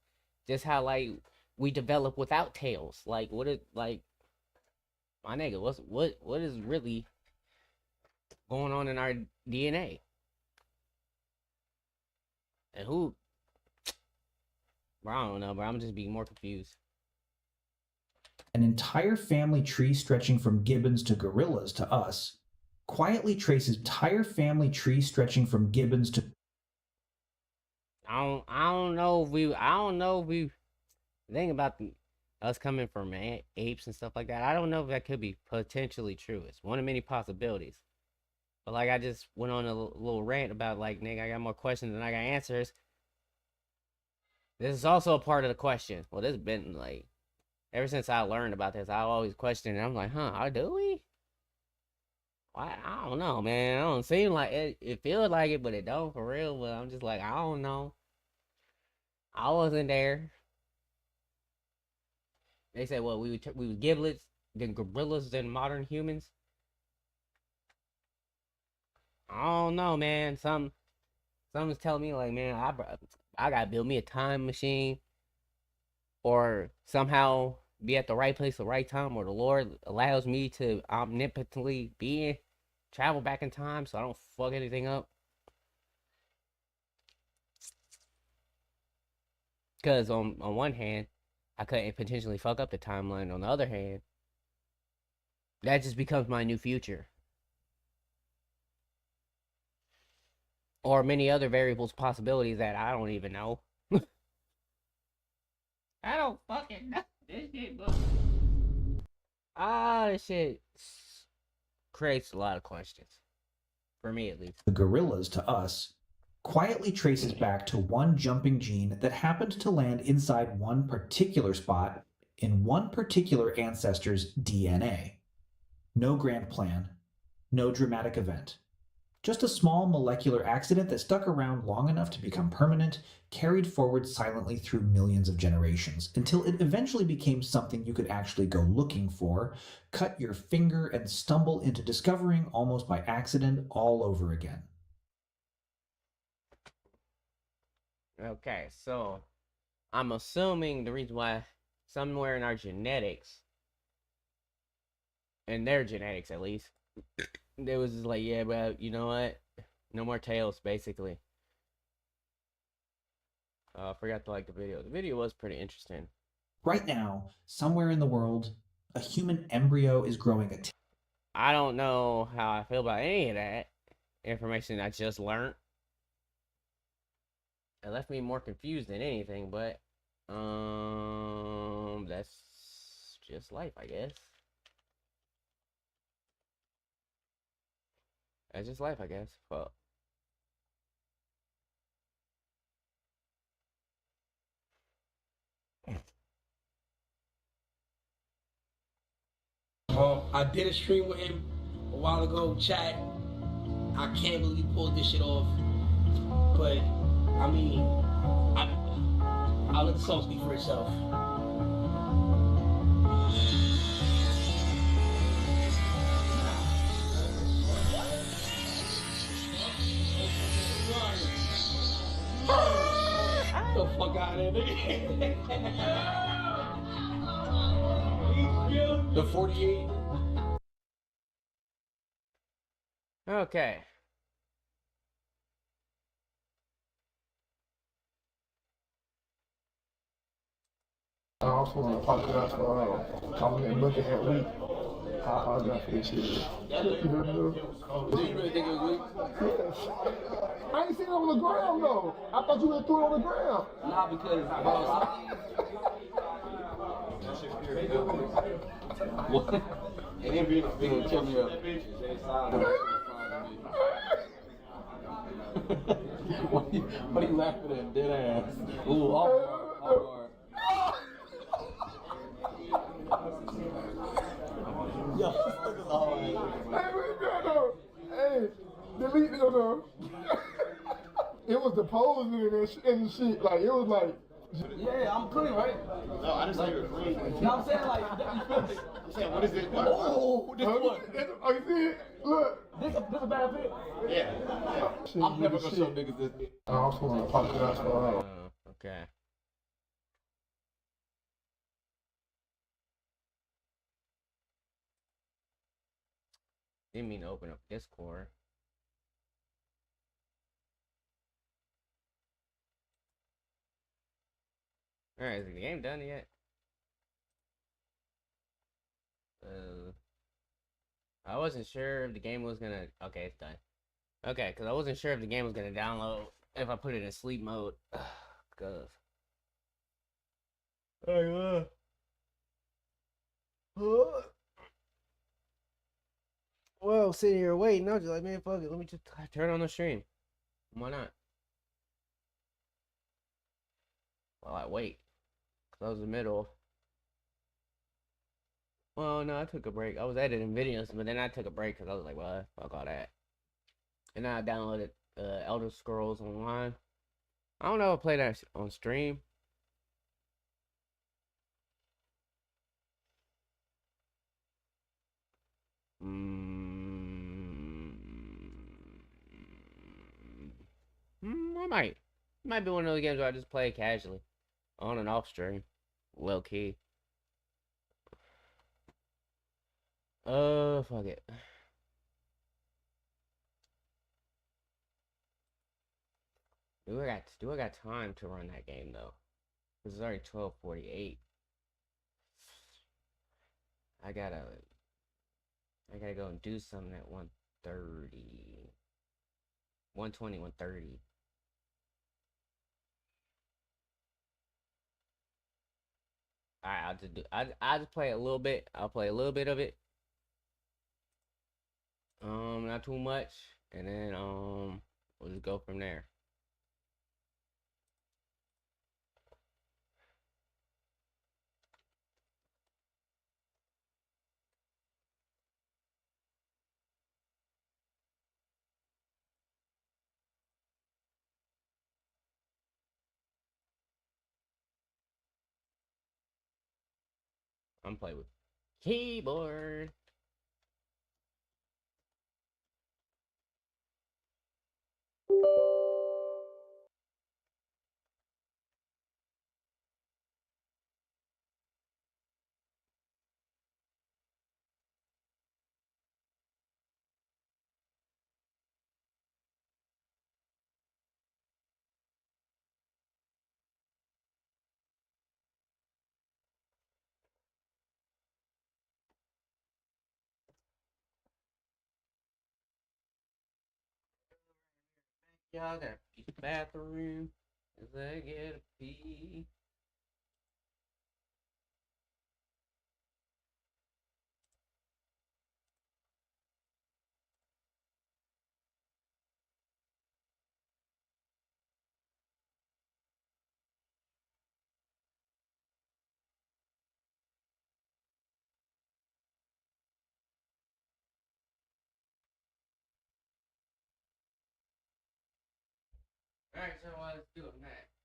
just how, like, we develop without tails? Like, what is, like, my nigga, what is really going on in our DNA? And who? Bro, I don't know, bro. I'm just being more confused. An entire family tree stretching from gibbons to gorillas to us quietly traces entire family tree stretching from gibbons to I don't know if we think about us coming from apes and stuff like that. I don't know if that could be potentially true. It's one of many possibilities. But like, I just went on a little rant about, like, nigga, I got more questions than I got answers. This is also a part of the question. Well, this has been, like, ever since I learned about this, I always question it. I'm like, how do we? Why? I don't know, man. It don't seem like it. It feels like it, but it don't for real. But I'm just like, I don't know. I wasn't there. They said, well, we were giblets, then gorillas, then modern humans. I don't know, man. Something's telling me, like, man, I gotta build me a time machine, or somehow be at the right place at the right time, or the Lord allows me to omnipotently travel back in time so I don't fuck anything up. Because on one hand, I couldn't potentially fuck up the timeline. On the other hand, that just becomes my new future. Or many other variables, possibilities that I don't even know. I don't fucking know this shit, bro. This shit creates a lot of questions. For me, at least. the gorillas to us quietly traces back to one jumping gene that happened to land inside one particular spot in one particular ancestor's DNA. No grand plan, no dramatic event. Just a small molecular accident that stuck around long enough to become permanent, carried forward silently through millions of generations, until it eventually became something you could actually go looking for, cut your finger, and stumble into discovering almost by accident all over again. Okay, so I'm assuming the reason why somewhere in our genetics, in their genetics at least, they was just like, yeah, but you know what? No more tails, basically. I forgot to like the video. The video was pretty interesting. Right now, somewhere in the world, a human embryo is growing a tail. I don't know how I feel about any of that information I just learned. It left me more confused than anything, but that's just life, I guess. That's just life, I guess. Fuck. I did a stream with him a while ago, chat. I can't believe he pulled this shit off. But I mean, I'll let the song speak for itself. Get the fuck out of here, nigga. The 48. Okay. I also want to apologize for calling it looking at week. I apologize for this shit. Do you really think it was weak? Yes. I ain't seen it on the ground though. I thought you went through it on the ground. Nah, because what? And then being check me up. What are you laughing at? Dead ass. Ooh, all hard. Yo, this nigga's all right. Hey, wait, no. Hey, delete it though. It was the pose and shit. Like, it was like. Yeah, I'm clean, right? No, I just like you're clean. You know what I'm saying? Like, you feel me? I'm saying, what is it? Oh, this one. Oh, you see it? Look. This a bad fit? Yeah. I'm never gonna show niggas this. I also want to apologize for Okay. Didn't mean to open up Discord. Alright, is the game done yet? I wasn't sure if the game was gonna... Okay, it's done. Okay, because I wasn't sure if the game was gonna download if I put it in sleep mode. Because... Well, sitting here waiting, I was just like, man, fuck it, let me just turn on the stream. Why not? Well, I wait. Because I was in the middle. Well, no, I took a break. I was editing videos, but then I took a break because I was like, well, fuck all that. And then I downloaded Elder Scrolls Online. I don't know if I played that on stream. I might. It might be one of those games where I just play casually. On and off stream. Low key. Fuck it. Do I got time to run that game though? Cause it's already 12:48. I gotta go and do something at 1:30. 1:20, 1:30. Alright, I'll just play a little bit. I'll play a little bit of it. Not too much. And then we'll just go from there. I'm playing with keyboard. Y'all gotta use the bathroom. Cause I gotta pee. Alright, so let's do it next.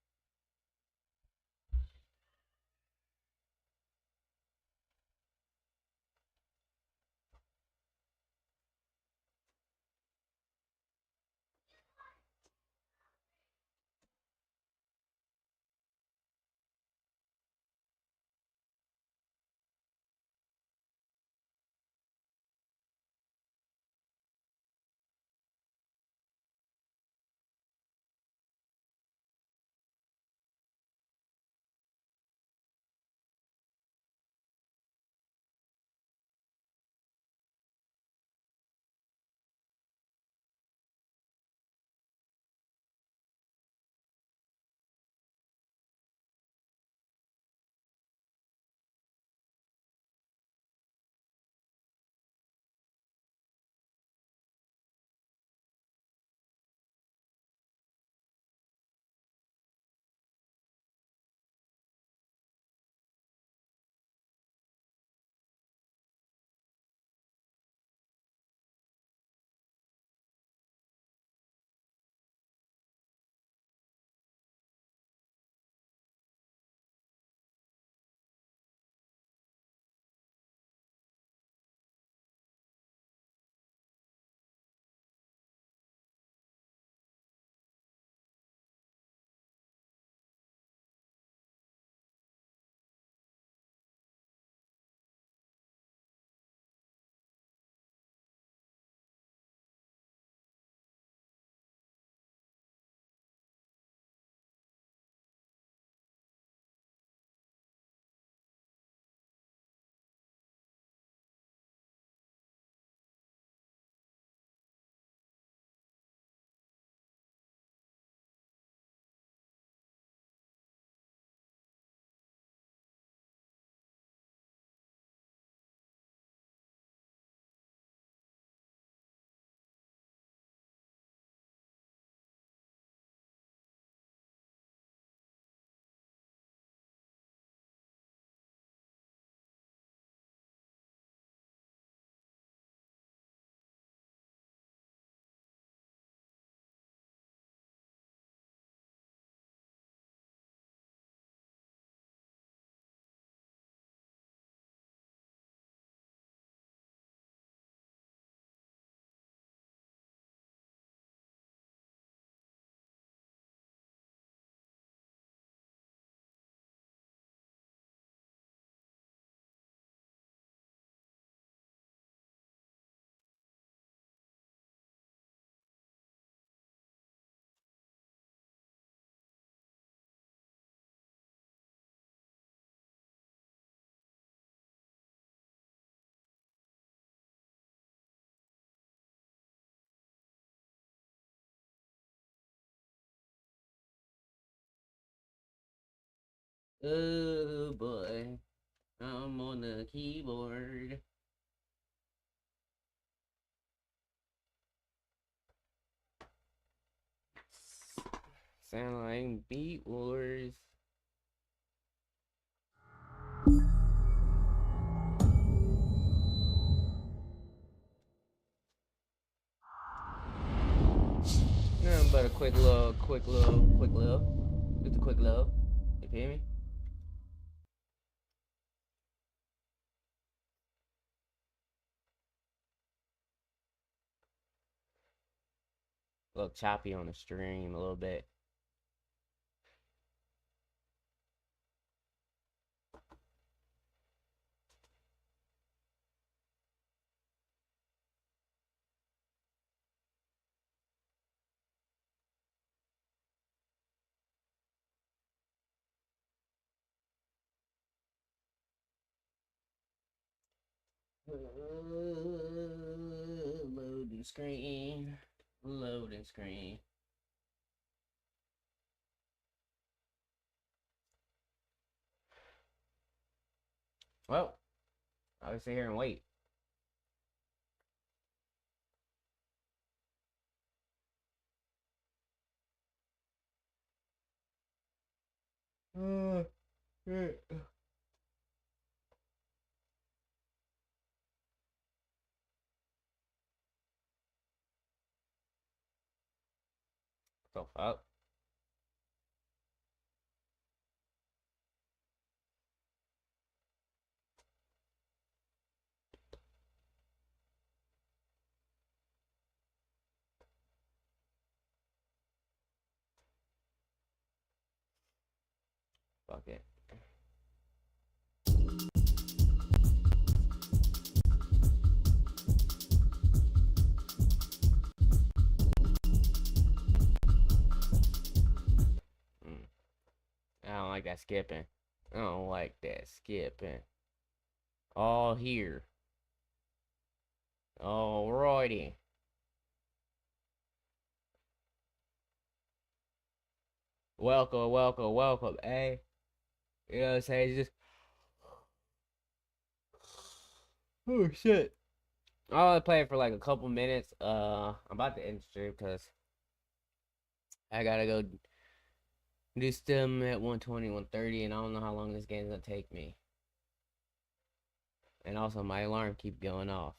Oh boy, I'm on the keyboard. Sound like Beat Wars. Nothing but a quick little. Just a quick little. You feel me? A little choppy on the stream a little bit. Loading screen. Loading screen. Well, I'll sit here and wait. So fuck. Fuck it. I don't like that skipping. I don't like that skipping. All here. Alrighty. Welcome, welcome, welcome, eh? You know what I'm saying? Just oh shit. I'll only play it for like a couple minutes. I'm about to end the stream because I gotta go do stem at 120, 130, and I don't know how long this game's gonna take me. And also my alarm keep going off.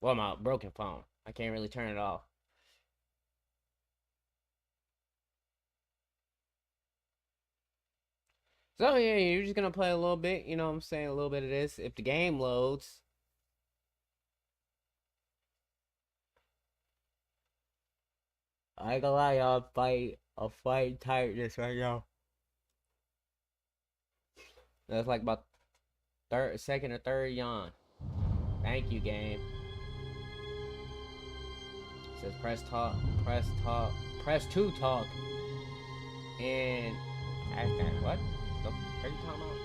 Well, my broken phone. I can't really turn it off. So yeah, you're just gonna play a little bit, you know what I'm saying, a little bit of this. If the game loads. I ain't gonna lie, y'all, I'll fight tiredness right now. That's like about second or third yawn. Thank you, game. It says press to talk. And hashtag what? The fuck are you talking about?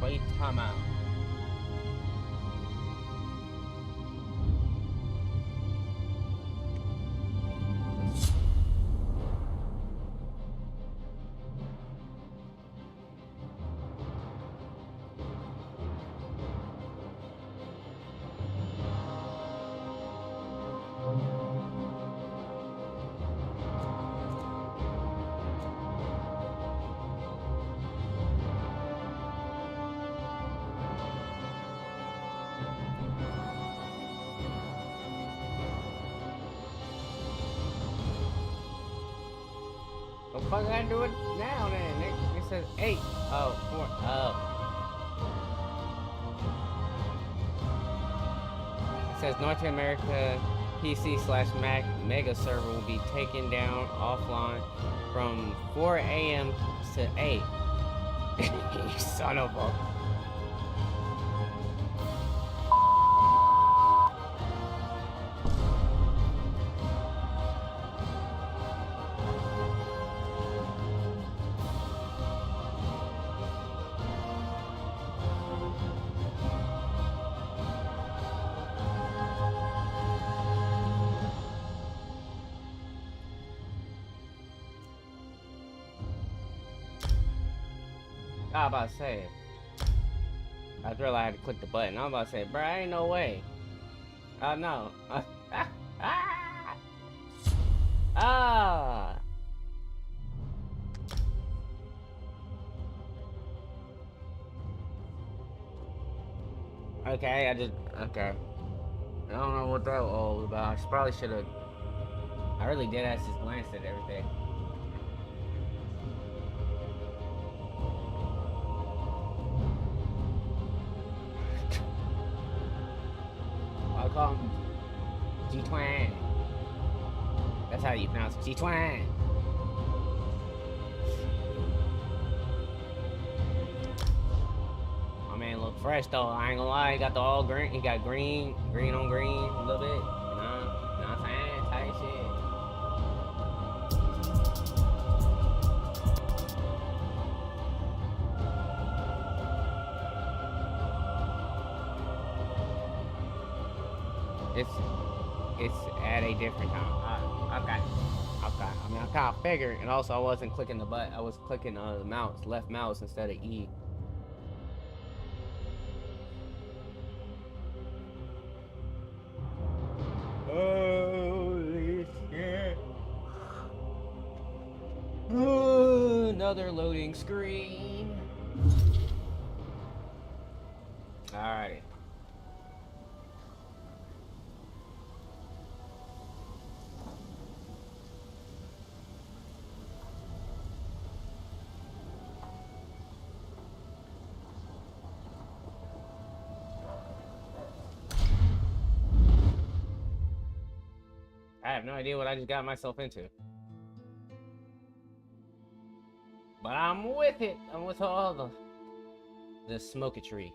What are you talking about? What the fuck I do it now then? It says 8. Oh, 4. Oh. It says North America PC/Mac Mega server will be taken down offline from 4 a.m. to 8. You son of a. I was about to say, I realized I had to click the button. I was about to say, bruh, ain't no way. Oh no. Ah. Okay, okay. I don't know what that was all about. I probably should have. I really did. I just glanced at everything. I'll call him G-Twang. That's how you pronounce it. G-Twang. My man look fresh though. I ain't gonna lie. He got the all green. He got green on green a little bit. You know what I'm saying? Tight shit. It's at a different time. Okay. I mean, I kind of figured, and also I wasn't clicking the button. I was clicking the mouse, left mouse instead of E. Holy shit! Another loading screen. Alrighty. I have no idea what I just got myself into. But I'm with it. I'm with all the smoketry.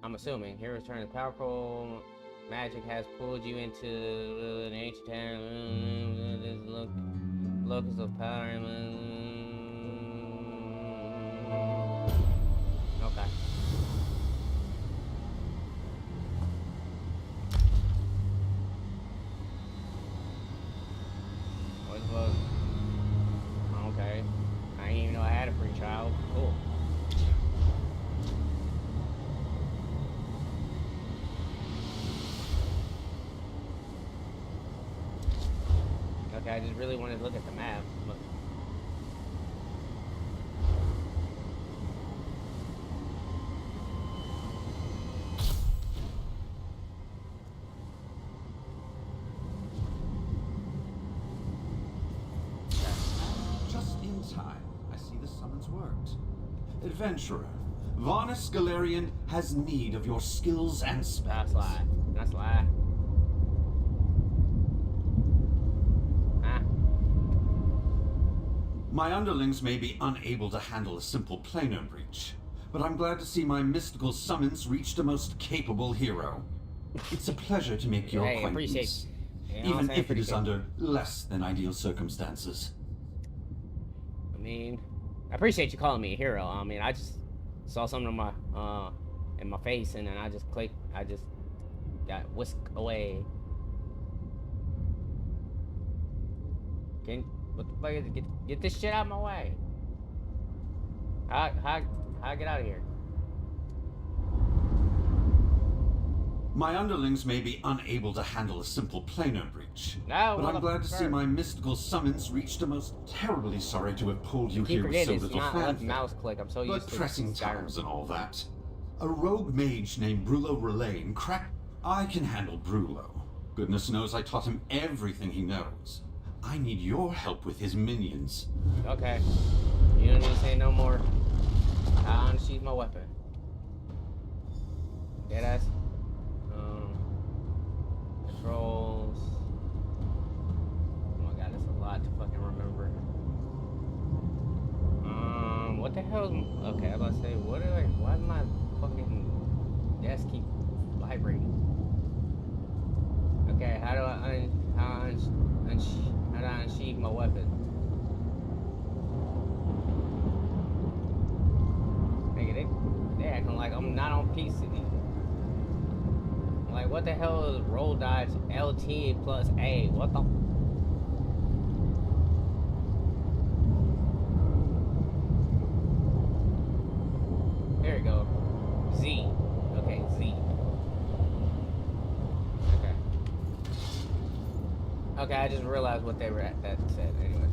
I'm assuming. Here return to powerful magic has pulled you into an ancient town. This locus of power. Okay. Okay. I didn't even know I had a free trial. Cool. Okay, I just really wanted to look at the map. But... Just in time. I see the summons worked. Adventurer, Varnus Galarian has need of your skills and spells. That's lie. That's lie. My underlings may be unable to handle a simple planar breach, but I'm glad to see my mystical summons reached a most capable hero. It's a pleasure to make your Hey, acquaintance, even if it is under less than ideal circumstances. I mean, I appreciate you calling me a hero. I mean, I just saw something in my face, and then I just clicked. I just got whisked away. What the fuck is it? Get this shit out of my way. How I get out of here? My underlings may be unable to handle a simple planar breach, No, but I'm glad to see my mystical summons reached a most terribly sorry to have pulled you here with so it's little not left fanfare. mouse click. I'm so used But to pressing Skyrim. times and all that. A rogue mage named Brulo Relane cracked. I can handle Brulo. Goodness knows I taught him everything he knows. I need your help with his minions. Okay. You don't need to say no more. I unsheath my weapon. Deadass. Controls. Oh my god, that's a lot to fucking remember. What the hell? Okay, I was about to say, why does my fucking desk keep vibrating? Okay, how do I unsheath my weapon? Nigga, they acting like I'm not on PC. Like, what the hell is roll dodge LT plus A? What the? There you go. Z. Okay, Z. Okay. Okay, I just realized what they were at that said. Anyway.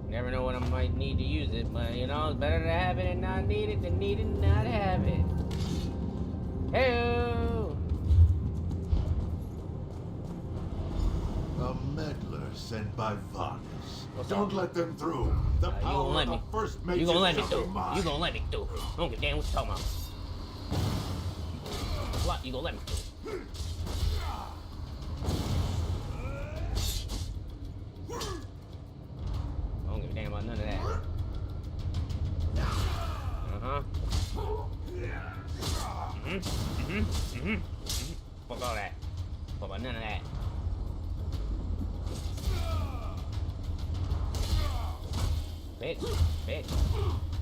Never know when I might need to use it, but you know, it's better to have it and not need it than need it and not have it. Hey-o! A meddler sent by Varnus. What's Don't up? let them through. The You power gonna let of me? the first mage You gonna is let me just through? mine. You gonna let me through? I don't give a damn what you talking about. What? You gonna let me through? I don't give a damn about none of that. Fuck all that. Fuck about none of that. Bitch. Bitch.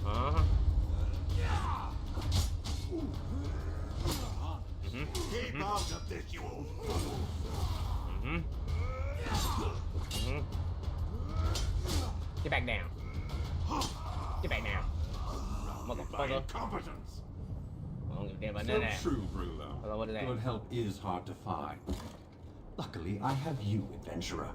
Uh-huh. Keep out of this, you old Get back down. Get back down. My Motherfucker. incompetence. I don't give a damn about So none of that. true, Brulo. Hello, what is that? Good help is hard to find. Luckily, I have you, adventurer.